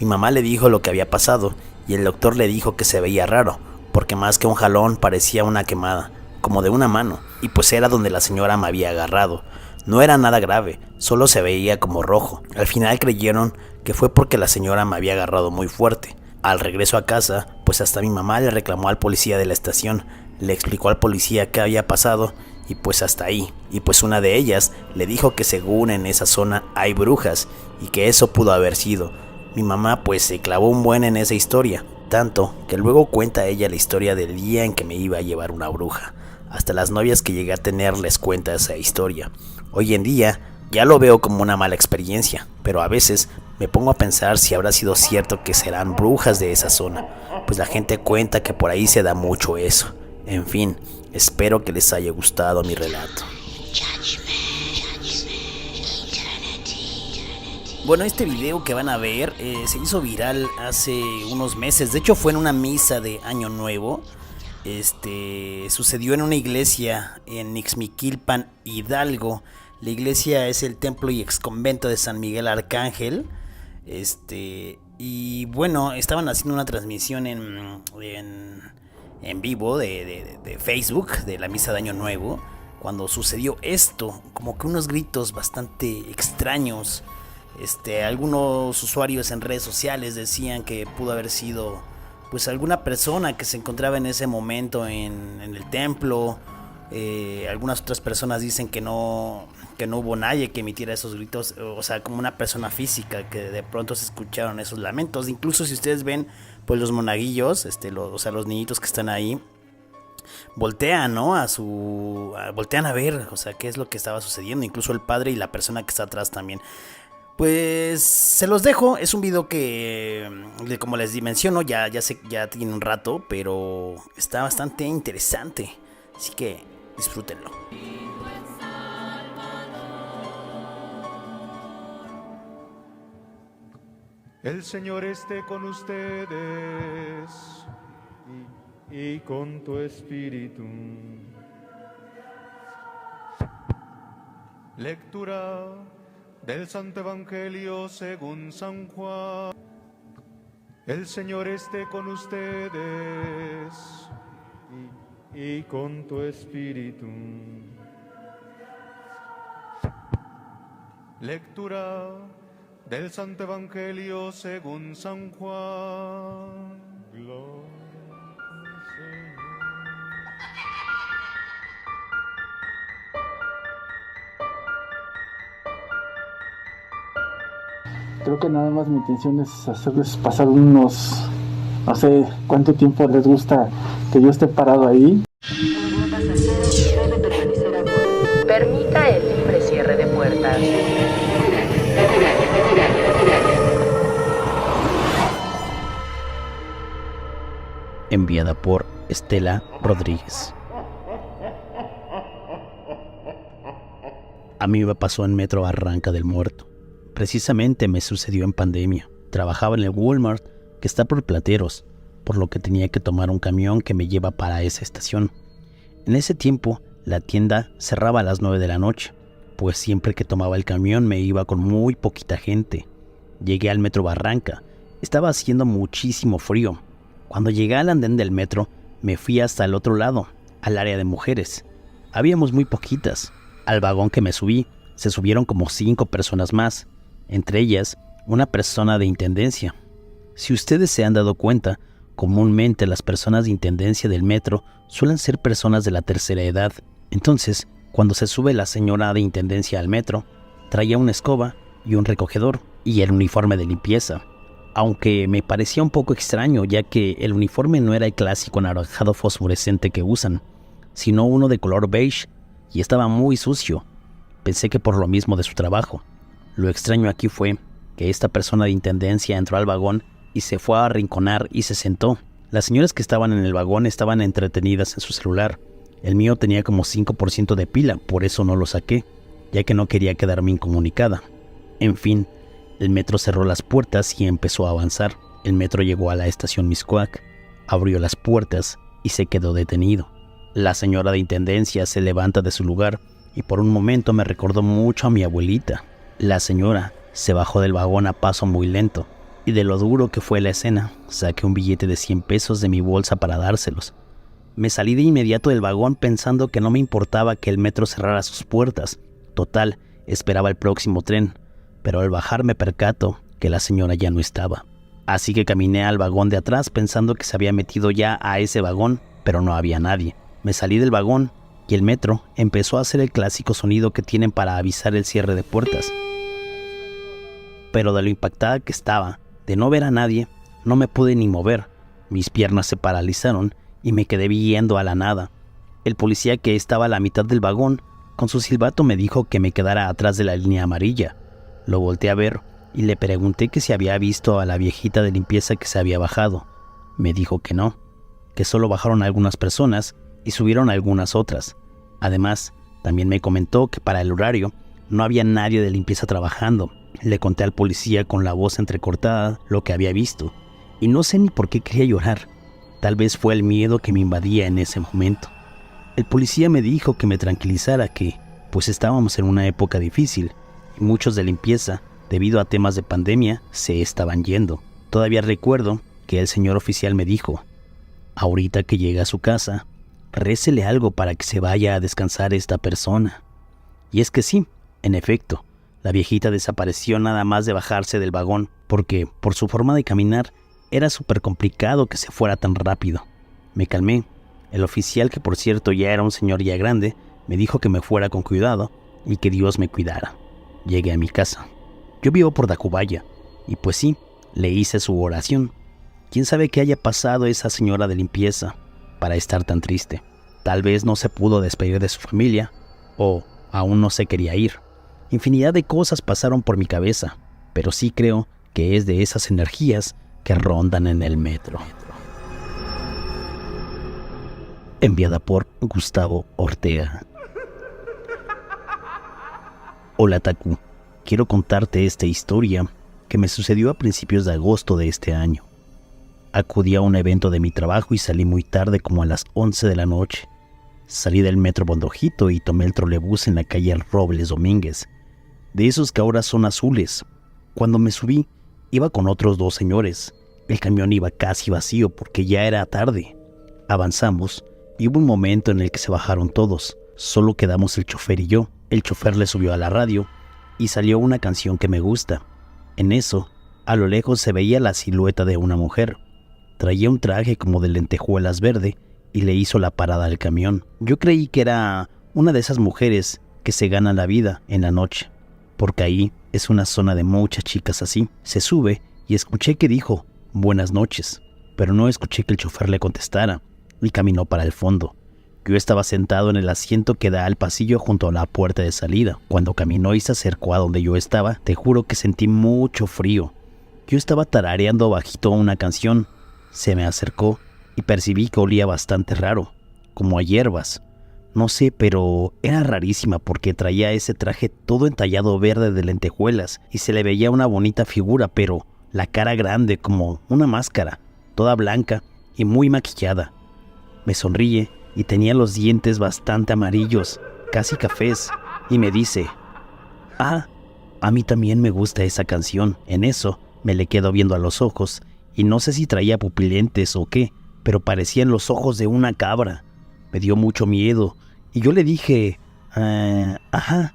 Mi mamá le dijo lo que había pasado y el doctor le dijo que se veía raro, porque más que un jalón parecía una quemada, como de una mano, y pues era donde la señora me había agarrado. No era nada grave, solo se veía como rojo. Al final creyeron que fue porque la señora me había agarrado muy fuerte. Al regreso a casa, pues hasta mi mamá le reclamó al policía de la estación, le explicó al policía qué había pasado y pues hasta ahí. Y pues una de ellas le dijo que según en esa zona hay brujas y que eso pudo haber sido. Mi mamá pues se clavó un buen en esa historia, tanto que luego cuenta ella la historia del día en que me iba a llevar una bruja. Hasta las novias que llegué a tener les cuenta esa historia. Hoy en día ya lo veo como una mala experiencia, pero a veces me pongo a pensar si habrá sido cierto que serán brujas de esa zona, pues la gente cuenta que por ahí se da mucho eso. En fin, espero que les haya gustado mi relato. Bueno, este video que van a ver se hizo viral hace unos meses. De hecho fue en una misa de Año Nuevo. Sucedió en una iglesia en Ixmiquilpan, Hidalgo. La iglesia es el templo y exconvento de San Miguel Arcángel. Y bueno, estaban haciendo una transmisión en vivo de Facebook de la misa de Año Nuevo, cuando sucedió esto, como que unos gritos bastante extraños. Algunos usuarios en redes sociales decían que pudo haber sido pues alguna persona que se encontraba en ese momento en el templo. Algunas otras personas dicen que no hubo nadie que emitiera esos gritos, o sea, como una persona física, que de pronto se escucharon esos lamentos. Incluso si ustedes ven, pues los monaguillos, o sea, los niñitos que están ahí, voltean, ¿no? Voltean a ver, o sea, qué es lo que estaba sucediendo. Incluso el padre y la persona que está atrás también. Pues se los dejo, es un video que, como les menciono, ya tiene un rato, pero está bastante interesante, así que disfrútenlo. El Señor esté con ustedes y con tu espíritu. Lectura del Santo Evangelio según San Juan. El Señor esté con ustedes y con tu espíritu. Lectura del Santo Evangelio según San Juan. Gloria al Señor. Creo que nada más mi intención es hacerles pasar unos, no sé cuánto tiempo les gusta que yo esté parado ahí. Permita el libre cierre de puertas. Enviada por Estela Rodríguez. A mí me pasó en Metro Barranca del Muerto. Precisamente me sucedió en pandemia. Trabajaba en el Walmart que está por Plateros, por lo que tenía que tomar un camión que me lleva para esa estación. En ese tiempo, la tienda cerraba a las 9 de la noche, pues siempre que tomaba el camión me iba con muy poquita gente. Llegué al Metro Barranca. Estaba haciendo muchísimo frío. Cuando llegué al andén del metro, me fui hasta el otro lado, al área de mujeres. Habíamos muy poquitas. Al vagón que me subí, se subieron como 5 personas más, entre ellas una persona de intendencia. Si ustedes se han dado cuenta, comúnmente las personas de intendencia del metro suelen ser personas de la tercera edad. Entonces, cuando se sube la señora de intendencia al metro, traía una escoba y un recogedor y el uniforme de limpieza. Aunque me parecía un poco extraño, ya que el uniforme no era el clásico anaranjado fosforescente que usan, sino uno de color beige, y estaba muy sucio. Pensé que por lo mismo de su trabajo. Lo extraño aquí fue que esta persona de intendencia entró al vagón y se fue a arrinconar y se sentó. Las señoras que estaban en el vagón estaban entretenidas en su celular. El mío tenía como 5% de pila, por eso no lo saqué, ya que no quería quedarme incomunicada. En fin, el metro cerró las puertas y empezó a avanzar. El metro llegó a la estación Mixcoac, abrió las puertas y se quedó detenido. La señora de intendencia se levanta de su lugar y por un momento me recordó mucho a mi abuelita. La señora se bajó del vagón a paso muy lento y de lo duro que fue la escena, saqué un billete de 100 pesos de mi bolsa para dárselos. Me salí de inmediato del vagón pensando que no me importaba que el metro cerrara sus puertas. Total, esperaba el próximo tren. Pero al bajar me percato que la señora ya no estaba. Así que caminé al vagón de atrás pensando que se había metido ya a ese vagón, pero no había nadie. Me salí del vagón y el metro empezó a hacer el clásico sonido que tienen para avisar el cierre de puertas. Pero de lo impactada que estaba, de no ver a nadie, no me pude ni mover. Mis piernas se paralizaron y me quedé viendo a la nada. El policía que estaba a la mitad del vagón, con su silbato me dijo que me quedara atrás de la línea amarilla. Lo volteé a ver y le pregunté que si había visto a la viejita de limpieza que se había bajado. Me dijo que no, que solo bajaron algunas personas y subieron algunas otras. Además, también me comentó que para el horario no había nadie de limpieza trabajando. Le conté al policía con la voz entrecortada lo que había visto y no sé ni por qué quería llorar. Tal vez fue el miedo que me invadía en ese momento. El policía me dijo que me tranquilizara, que pues estábamos en una época difícil y muchos de limpieza, debido a temas de pandemia, se estaban yendo. Todavía recuerdo que el señor oficial me dijo: ahorita que llegue a su casa, récele algo para que se vaya a descansar esta persona. Y es que sí, en efecto, la viejita desapareció nada más de bajarse del vagón, porque por su forma de caminar Era súper complicado que se fuera tan rápido. Me calmé. El oficial, que por cierto ya era un señor ya grande, me dijo que me fuera con cuidado y que Dios me cuidara. Llegué a mi casa. Yo vivo por Tacubaya, y pues sí, le hice su oración. ¿Quién sabe qué haya pasado esa señora de limpieza para estar tan triste? Tal vez no se pudo despedir de su familia, o aún no se quería ir. Infinidad de cosas pasaron por mi cabeza, pero sí creo que es de esas energías que rondan en el metro. Enviada por Gustavo Ortega. Hola Taku, quiero contarte esta historia que me sucedió a principios de agosto de este año. Acudí a un evento de mi trabajo y salí muy tarde, como a las 11 de la noche. Salí del metro Bondojito y tomé el trolebús en la calle Robles Domínguez, de esos que ahora son azules. Cuando me subí, iba con otros 2 señores. El camión iba casi vacío porque ya era tarde. Avanzamos y hubo un momento en el que se bajaron todos. Solo quedamos el chofer y yo. El chofer le subió a la radio y salió una canción que me gusta. En eso, a lo lejos se veía la silueta de una mujer. Traía un traje como de lentejuelas verde y le hizo la parada al camión. Yo creí que era una de esas mujeres que se ganan la vida en la noche, porque ahí es una zona de muchas chicas así. Se sube y escuché que dijo buenas noches, pero no escuché que el chofer le contestara y caminó para el fondo. Yo estaba sentado en el asiento que da al pasillo junto a la puerta de salida. Cuando caminó y se acercó a donde yo estaba, te juro que sentí mucho frío. Yo estaba tarareando bajito una canción. Se me acercó y percibí que olía bastante raro, como a hierbas. No sé, pero era rarísima porque traía ese traje todo entallado verde de lentejuelas y se le veía una bonita figura, pero la cara grande como una máscara, toda blanca y muy maquillada. Me sonríe y tenía los dientes bastante amarillos, casi cafés, y me dice: «Ah, a mí también me gusta esa canción». En eso me le quedo viendo a los ojos y no sé si traía pupilentes o qué, pero parecían los ojos de una cabra. Me dio mucho miedo y yo le dije: ajá,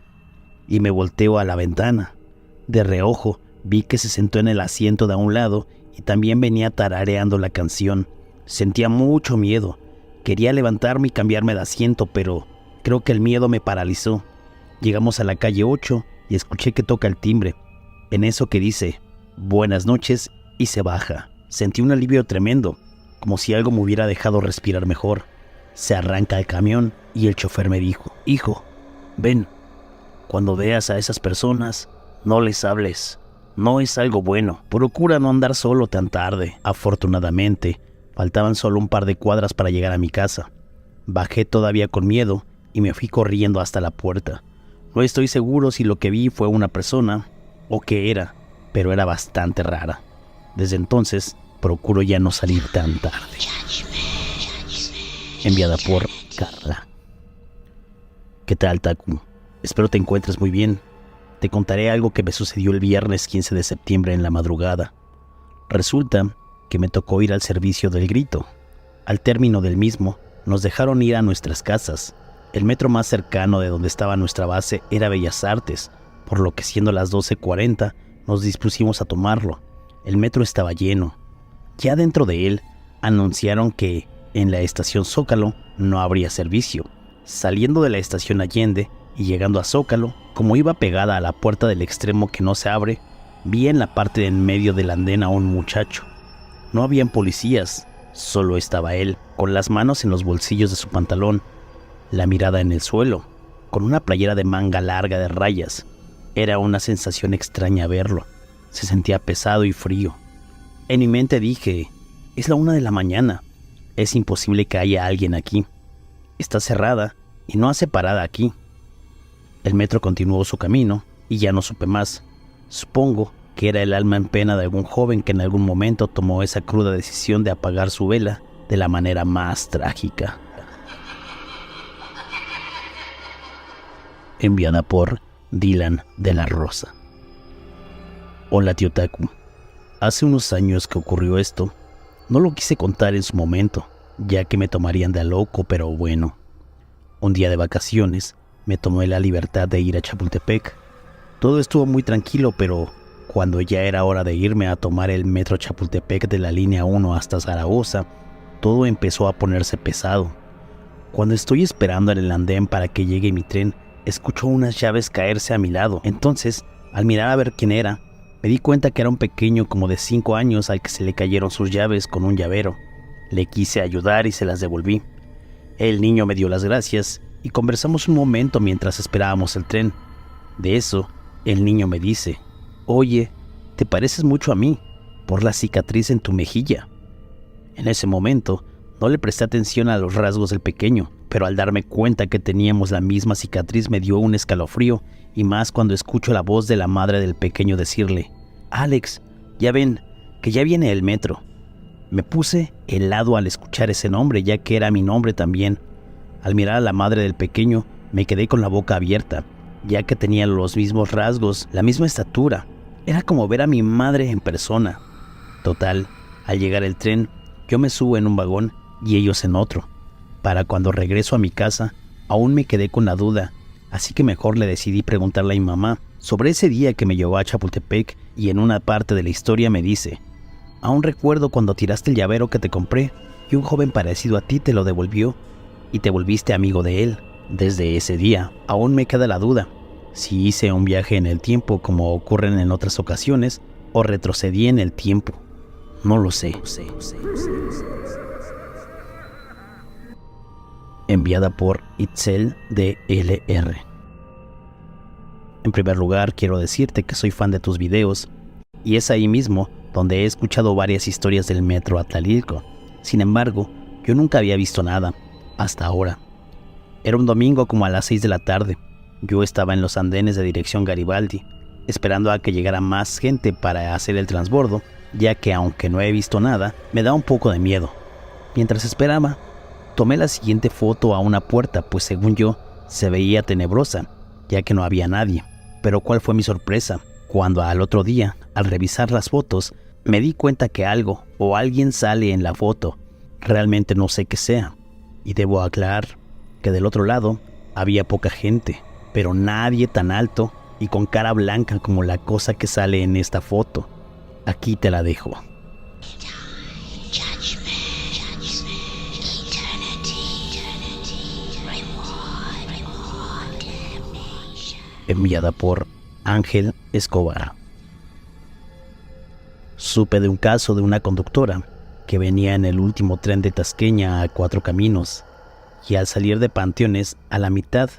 y me volteo a la ventana. De reojo vi que se sentó en el asiento de a un lado y también venía tarareando la canción. Sentía mucho miedo. Quería levantarme y cambiarme de asiento, pero creo que el miedo me paralizó. Llegamos a la calle 8 y escuché que toca el timbre. En eso que dice buenas noches y se baja. Sentí un alivio tremendo, como si algo me hubiera dejado respirar mejor. Se arranca el camión y el chofer me dijo: «Hijo, ven, cuando veas a esas personas, no les hables. No es algo bueno. Procura no andar solo tan tarde». Afortunadamente, faltaban solo un par de cuadras para llegar a mi casa. Bajé todavía con miedo y me fui corriendo hasta la puerta. No estoy seguro si lo que vi fue una persona o qué era, pero era bastante rara. Desde entonces, procuro ya no salir tan tarde. Enviada por Carla. ¿Qué tal, Taku? Espero te encuentres muy bien. Te contaré algo que me sucedió el viernes 15 de septiembre en la madrugada. Resulta que me tocó ir al servicio del grito. Al término del mismo, nos dejaron ir a nuestras casas. El metro más cercano de donde estaba nuestra base era Bellas Artes, por lo que siendo las 12:40 nos dispusimos a tomarlo. El metro estaba lleno. Ya dentro de él anunciaron que en la estación Zócalo no habría servicio. Saliendo de la estación Allende y llegando a Zócalo, como iba pegada a la puerta del extremo que no se abre, vi en la parte de en medio del andén a un muchacho. No habían policías, solo estaba él, con las manos en los bolsillos de su pantalón, la mirada en el suelo, con una playera de manga larga de rayas. Era una sensación extraña verlo. Se sentía pesado y frío. En mi mente dije: es la 1 de la mañana. Es imposible que haya alguien aquí. Está cerrada y no hace parada aquí. El metro continuó su camino y ya no supe más. Supongo que era el alma en pena de algún joven que en algún momento tomó esa cruda decisión de apagar su vela de la manera más trágica. Enviada por Dylan de la Rosa. Hola, tío Taku. Hace unos años que ocurrió esto. No lo quise contar en su momento, ya que me tomarían de a loco, pero bueno. Un día de vacaciones, me tomé la libertad de ir a Chapultepec. Todo estuvo muy tranquilo, pero Cuando ya era hora de irme a tomar el metro Chapultepec de la línea 1 hasta Zaragoza, todo empezó a ponerse pesado. Cuando estoy esperando en el andén para que llegue mi tren, escucho unas llaves caerse a mi lado. Entonces, al mirar a ver quién era, me di cuenta que era un pequeño como de 5 años al que se le cayeron sus llaves con un llavero. Le quise ayudar y se las devolví. El niño me dio las gracias y conversamos un momento mientras esperábamos el tren. De eso, el niño me dice: «Oye, te pareces mucho a mí, por la cicatriz en tu mejilla». En ese momento, no le presté atención a los rasgos del pequeño, pero al darme cuenta que teníamos la misma cicatriz me dio un escalofrío, y más cuando escucho la voz de la madre del pequeño decirle: «Alex, ya ven, que ya viene el metro». Me puse helado al escuchar ese nombre, ya que era mi nombre también. Al mirar a la madre del pequeño, me quedé con la boca abierta, ya que tenía los mismos rasgos, la misma estatura. Era como ver a mi madre en persona. Total, al llegar el tren, yo me subo en un vagón y ellos en otro. Para cuando regreso a mi casa, aún me quedé con la duda, así que mejor le decidí preguntarle a mi mamá sobre ese día que me llevó a Chapultepec, y en una parte de la historia me dice: «Aún recuerdo cuando tiraste el llavero que te compré y un joven parecido a ti te lo devolvió y te volviste amigo de él». Desde ese día, aún me queda la duda, si hice un viaje en el tiempo como ocurren en otras ocasiones, o retrocedí en el tiempo. No lo sé. Enviada por Itzel DLR. En primer lugar, quiero decirte que soy fan de tus videos, y es ahí mismo donde he escuchado varias historias del metro Atlalilco. Sin embargo, yo nunca había visto nada, hasta ahora. Era un domingo como a las 6 de la tarde. Yo estaba en los andenes de dirección Garibaldi, esperando a que llegara más gente para hacer el transbordo, ya que aunque no he visto nada, me da un poco de miedo. Mientras esperaba, tomé la siguiente foto a una puerta, pues según yo, se veía tenebrosa, ya que no había nadie. Pero ¿cuál fue mi sorpresa? Cuando al otro día, al revisar las fotos, me di cuenta que algo o alguien sale en la foto. Realmente no sé qué sea. Y debo aclarar que del otro lado había poca gente, pero nadie tan alto y con cara blanca como la cosa que sale en esta foto. Aquí te la dejo. Enviada por Ángel Escobar. Supe de un caso de una conductora que venía en el último tren de Tasqueña a Cuatro Caminos, y al salir de Panteones, a la mitad,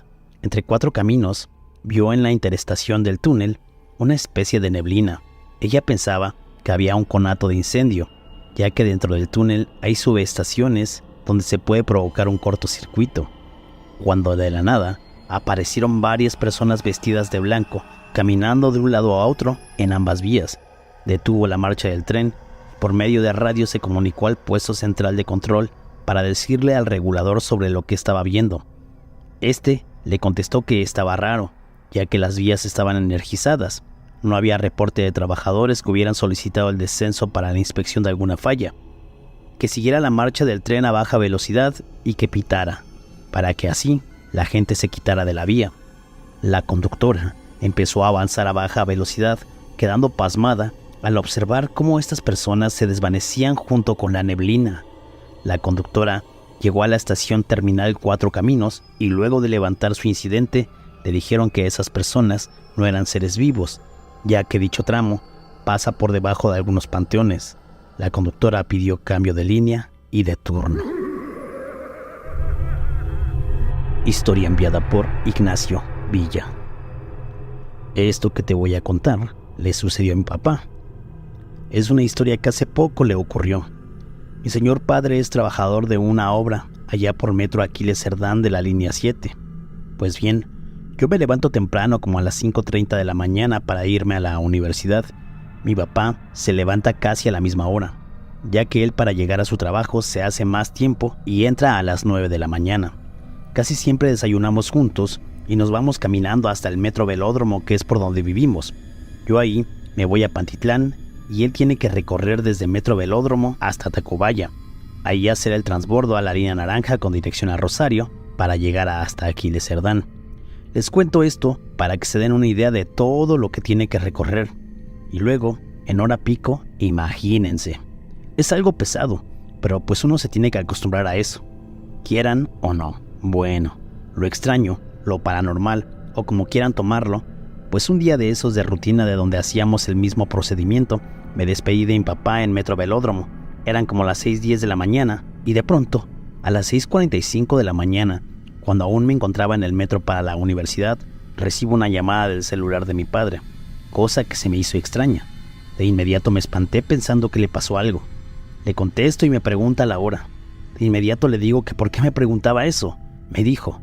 entre Cuatro Caminos, vio en la interestación del túnel una especie de neblina. Ella pensaba que había un conato de incendio, ya que dentro del túnel hay subestaciones donde se puede provocar un cortocircuito, cuando de la nada aparecieron varias personas vestidas de blanco, caminando de un lado a otro en ambas vías. Detuvo la marcha del tren. Por medio de radio se comunicó al puesto central de control para decirle al regulador sobre lo que estaba viendo. Este le contestó que estaba raro, ya que las vías estaban energizadas. No había reporte de trabajadores que hubieran solicitado el descenso para la inspección de alguna falla. Que siguiera la marcha del tren a baja velocidad y que pitara, para que así la gente se quitara de la vía. La conductora empezó a avanzar a baja velocidad, quedando pasmada al observar cómo estas personas se desvanecían junto con la neblina. La conductora llegó a la estación terminal Cuatro Caminos y luego de levantar su incidente, le dijeron que esas personas no eran seres vivos, ya que dicho tramo pasa por debajo de algunos panteones. La conductora pidió cambio de línea y de turno. Historia enviada por Ignacio Villa. Esto que te voy a contar le sucedió a mi papá. Es una historia que hace poco le ocurrió. Mi señor padre es trabajador de una obra allá por Metro Aquiles Cerdán de la línea 7. Pues bien, yo me levanto temprano como a las 5:30 de la mañana para irme a la universidad. Mi papá se levanta casi a la misma hora, ya que él para llegar a su trabajo se hace más tiempo y entra a las 9 de la mañana. Casi siempre desayunamos juntos y nos vamos caminando hasta el Metro Velódromo, que es por donde vivimos. Yo ahí me voy a Pantitlán y él tiene que recorrer desde Metro Velódromo hasta Tacubaya. Ahí hacer el transbordo a la línea naranja con dirección a Rosario para llegar hasta Aquiles Cerdán. Les cuento esto para que se den una idea de todo lo que tiene que recorrer. Y luego, en hora pico, imagínense. Es algo pesado, pero pues uno se tiene que acostumbrar a eso, quieran o no. Bueno, lo extraño, lo paranormal, o como quieran tomarlo, pues un día de esos de rutina de donde hacíamos el mismo procedimiento, me despedí de mi papá en Metro Velódromo. Eran como las 6:10 de la mañana, y de pronto, a las 6:45 de la mañana, cuando aún me encontraba en el metro para la universidad, recibo una llamada del celular de mi padre, cosa que se me hizo extraña. De inmediato me espanté pensando que le pasó algo. Le contesto y me pregunta la hora. De inmediato le digo que por qué me preguntaba eso. Me dijo: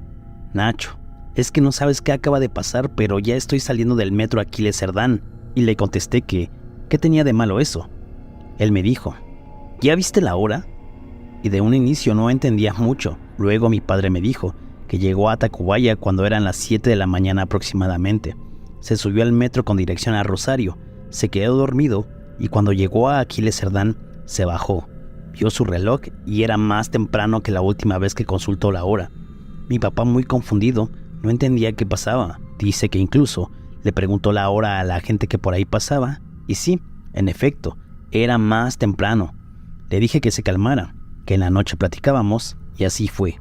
Nacho, es que no sabes qué acaba de pasar, pero ya estoy saliendo del metro Aquiles Cerdán. Y le contesté que, ¿qué tenía de malo eso? Él me dijo: ¿ya viste la hora? Y de un inicio no entendía mucho. Luego mi padre me dijo que llegó a Tacubaya cuando eran las 7 de la mañana aproximadamente. Se subió al metro con dirección a Rosario, se quedó dormido y cuando llegó a Aquiles Cerdán se bajó. Vio su reloj y era más temprano que la última vez que consultó la hora. Mi papá, muy confundido, no entendía qué pasaba. Dice que incluso le preguntó la hora a la gente que por ahí pasaba y sí, en efecto, era más temprano. Le dije que se calmara, que en la noche platicábamos y así fue.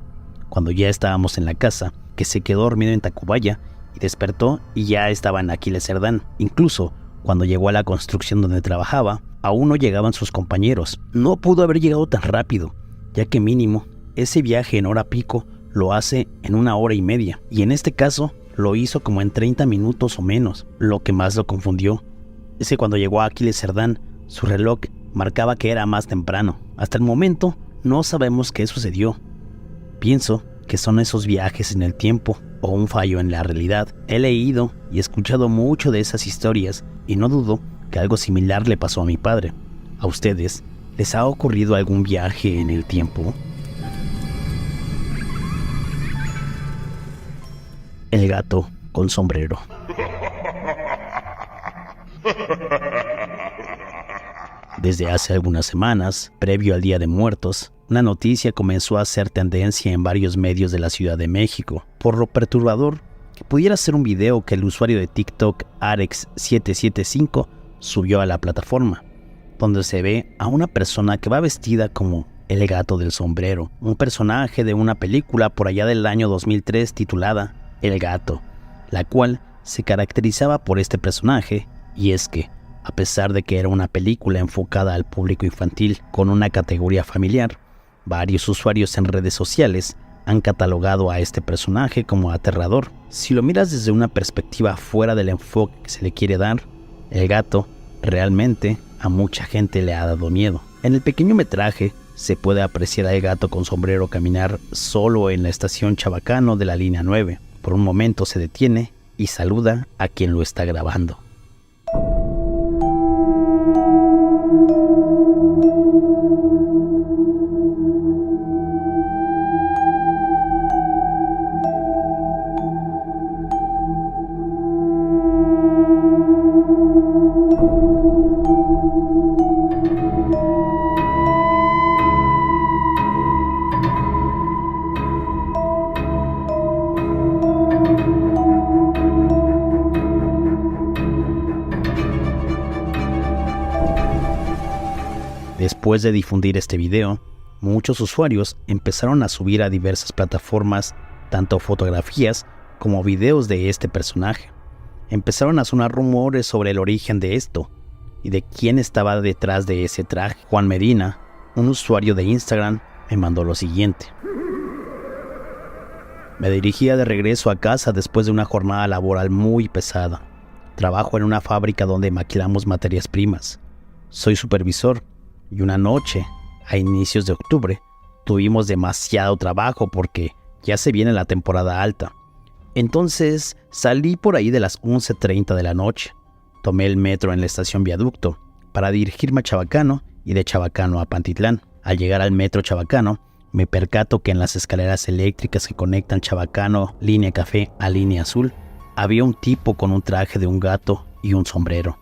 Cuando ya estábamos en la casa, que se quedó dormido en Tacubaya y despertó y ya estaba en Aquiles Cerdán. Incluso cuando llegó a la construcción donde trabajaba, aún no llegaban sus compañeros. No pudo haber llegado tan rápido, ya que mínimo ese viaje en hora pico lo hace en 1 hora y media, y en este caso lo hizo como en 30 minutos o menos. Lo que más lo confundió es que cuando llegó a Aquiles Cerdán, su reloj marcaba que era más temprano. Hasta el momento no sabemos qué sucedió. Pienso que son esos viajes en el tiempo o un fallo en la realidad. He leído y escuchado mucho de esas historias y no dudo que algo similar le pasó a mi padre. ¿A ustedes les ha ocurrido algún viaje en el tiempo? El gato con sombrero. Desde hace algunas semanas, previo al Día de Muertos, una noticia comenzó a hacer tendencia en varios medios de la Ciudad de México, por lo perturbador que pudiera ser un video que el usuario de TikTok Arex775 subió a la plataforma, donde se ve a una persona que va vestida como el gato del sombrero, un personaje de una película por allá del año 2003 titulada El Gato, la cual se caracterizaba por este personaje, y es que, a pesar de que era una película enfocada al público infantil con una categoría familiar, varios usuarios en redes sociales han catalogado a este personaje como aterrador. Si lo miras desde una perspectiva fuera del enfoque que se le quiere dar, el gato realmente a mucha gente le ha dado miedo. En el pequeño metraje se puede apreciar al gato con sombrero caminar solo en la estación Chabacano de la línea 9. Por un momento se detiene y saluda a quien lo está grabando. Después de difundir este video, muchos usuarios empezaron a subir a diversas plataformas tanto fotografías como videos de este personaje. Empezaron a sonar rumores sobre el origen de esto y de quién estaba detrás de ese traje. Juan Medina, un usuario de Instagram, me mandó lo siguiente. Me dirigía de regreso a casa después de una jornada laboral muy pesada. Trabajo en una fábrica donde maquilamos materias primas. Soy supervisor. Y una noche, a inicios de octubre, tuvimos demasiado trabajo porque ya se viene la temporada alta. Entonces salí por ahí de las 11:30 de la noche. Tomé el metro en la estación Viaducto para dirigirme a Chabacano y de Chabacano a Pantitlán. Al llegar al metro Chabacano, me percato que en las escaleras eléctricas que conectan Chabacano, línea café a línea azul, había un tipo con un traje de un gato y un sombrero.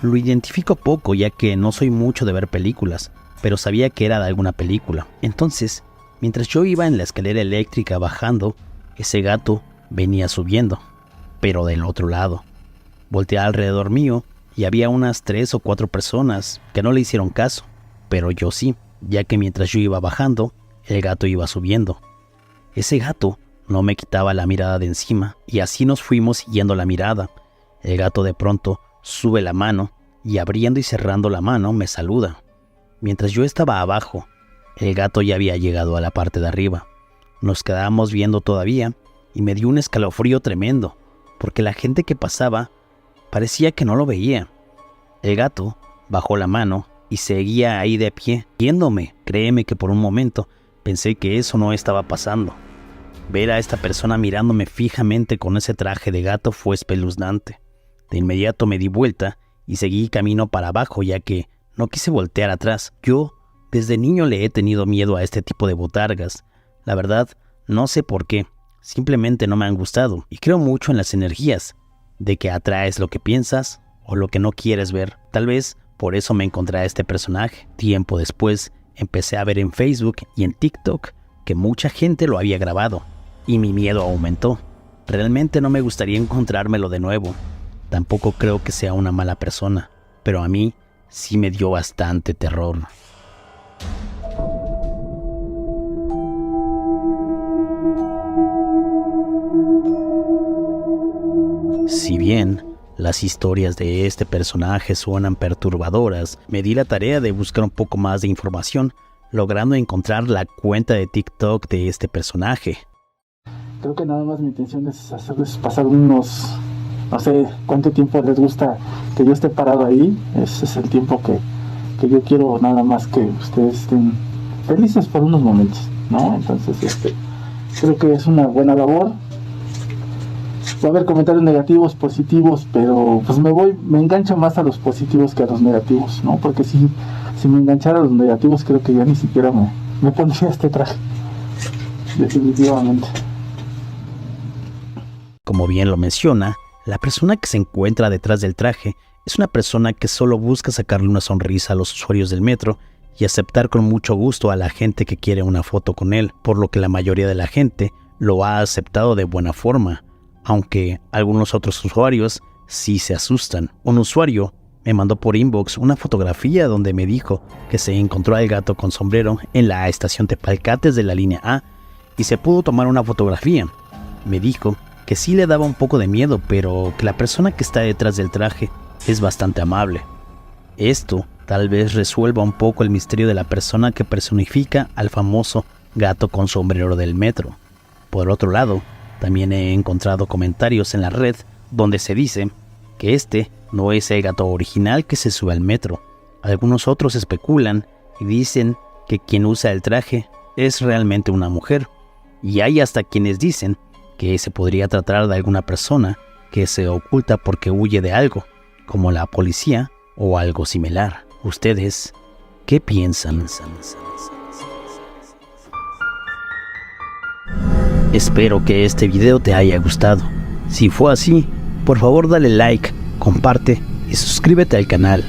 Lo identifico poco ya que no soy mucho de ver películas, pero sabía que era de alguna película. Entonces, mientras yo iba en la escalera eléctrica bajando, ese gato venía subiendo, pero del otro lado. Volteé alrededor mío y había unas 3 o 4 personas que no le hicieron caso, pero yo sí, ya que mientras yo iba bajando, el gato iba subiendo. Ese gato no me quitaba la mirada de encima y así nos fuimos siguiendo la mirada. El gato de pronto sube la mano y abriendo y cerrando la mano me saluda. Mientras yo estaba abajo, el gato ya había llegado a la parte de arriba. Nos quedábamos viendo todavía y me dio un escalofrío tremendo, porque la gente que pasaba parecía que no lo veía. El gato bajó la mano y seguía ahí de pie, viéndome. Créeme que por un momento pensé que eso no estaba pasando. Ver a esta persona mirándome fijamente con ese traje de gato fue espeluznante. De inmediato me di vuelta y seguí camino para abajo, ya que no quise voltear atrás. Yo, desde niño, le he tenido miedo a este tipo de botargas. La verdad, no sé por qué. Simplemente no me han gustado. Y creo mucho en las energías, de que atraes lo que piensas o lo que no quieres ver. Tal vez por eso me encontré a este personaje. Tiempo después, empecé a ver en Facebook y en TikTok que mucha gente lo había grabado. Y mi miedo aumentó. Realmente no me gustaría encontrármelo de nuevo. Tampoco creo que sea una mala persona, pero a mí sí me dio bastante terror. Si bien las historias de este personaje suenan perturbadoras, me di la tarea de buscar un poco más de información, logrando encontrar la cuenta de TikTok de este personaje. Creo que nada más mi intención es hacerles pasar unos, no sé cuánto tiempo les gusta que yo esté parado ahí. Ese es el tiempo que yo quiero, nada más que ustedes estén felices por unos momentos, ¿no? Entonces, creo que es una buena labor. Va a haber comentarios negativos, positivos, pero pues me engancho más a los positivos que a los negativos, ¿no? Porque si me enganchara a los negativos, creo que ya ni siquiera me pondría este traje. Definitivamente. Como bien lo menciona, la persona que se encuentra detrás del traje es una persona que solo busca sacarle una sonrisa a los usuarios del metro y aceptar con mucho gusto a la gente que quiere una foto con él, por lo que la mayoría de la gente lo ha aceptado de buena forma, aunque algunos otros usuarios sí se asustan. Un usuario me mandó por inbox una fotografía donde me dijo que se encontró al gato con sombrero en la estación Tepalcates de la línea A y se pudo tomar una fotografía. Me dijo que sí le daba un poco de miedo, pero que la persona que está detrás del traje es bastante amable. Esto tal vez resuelva un poco el misterio de la persona que personifica al famoso gato con sombrero del metro. Por otro lado, también he encontrado comentarios en la red donde se dice que este no es el gato original que se sube al metro. Algunos otros especulan y dicen que quien usa el traje es realmente una mujer. Y hay hasta quienes dicen que se podría tratar de alguna persona que se oculta porque huye de algo, como la policía o algo similar. ¿Ustedes qué piensan? Espero que este video te haya gustado. Si fue así, por favor dale like, comparte y suscríbete al canal.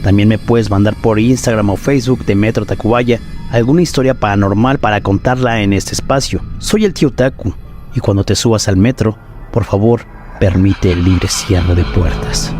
También me puedes mandar por Instagram o Facebook de Metro Tacubaya alguna historia paranormal para contarla en este espacio. Soy el tío Taku y cuando te subas al metro, por favor, permite el libre cierre de puertas.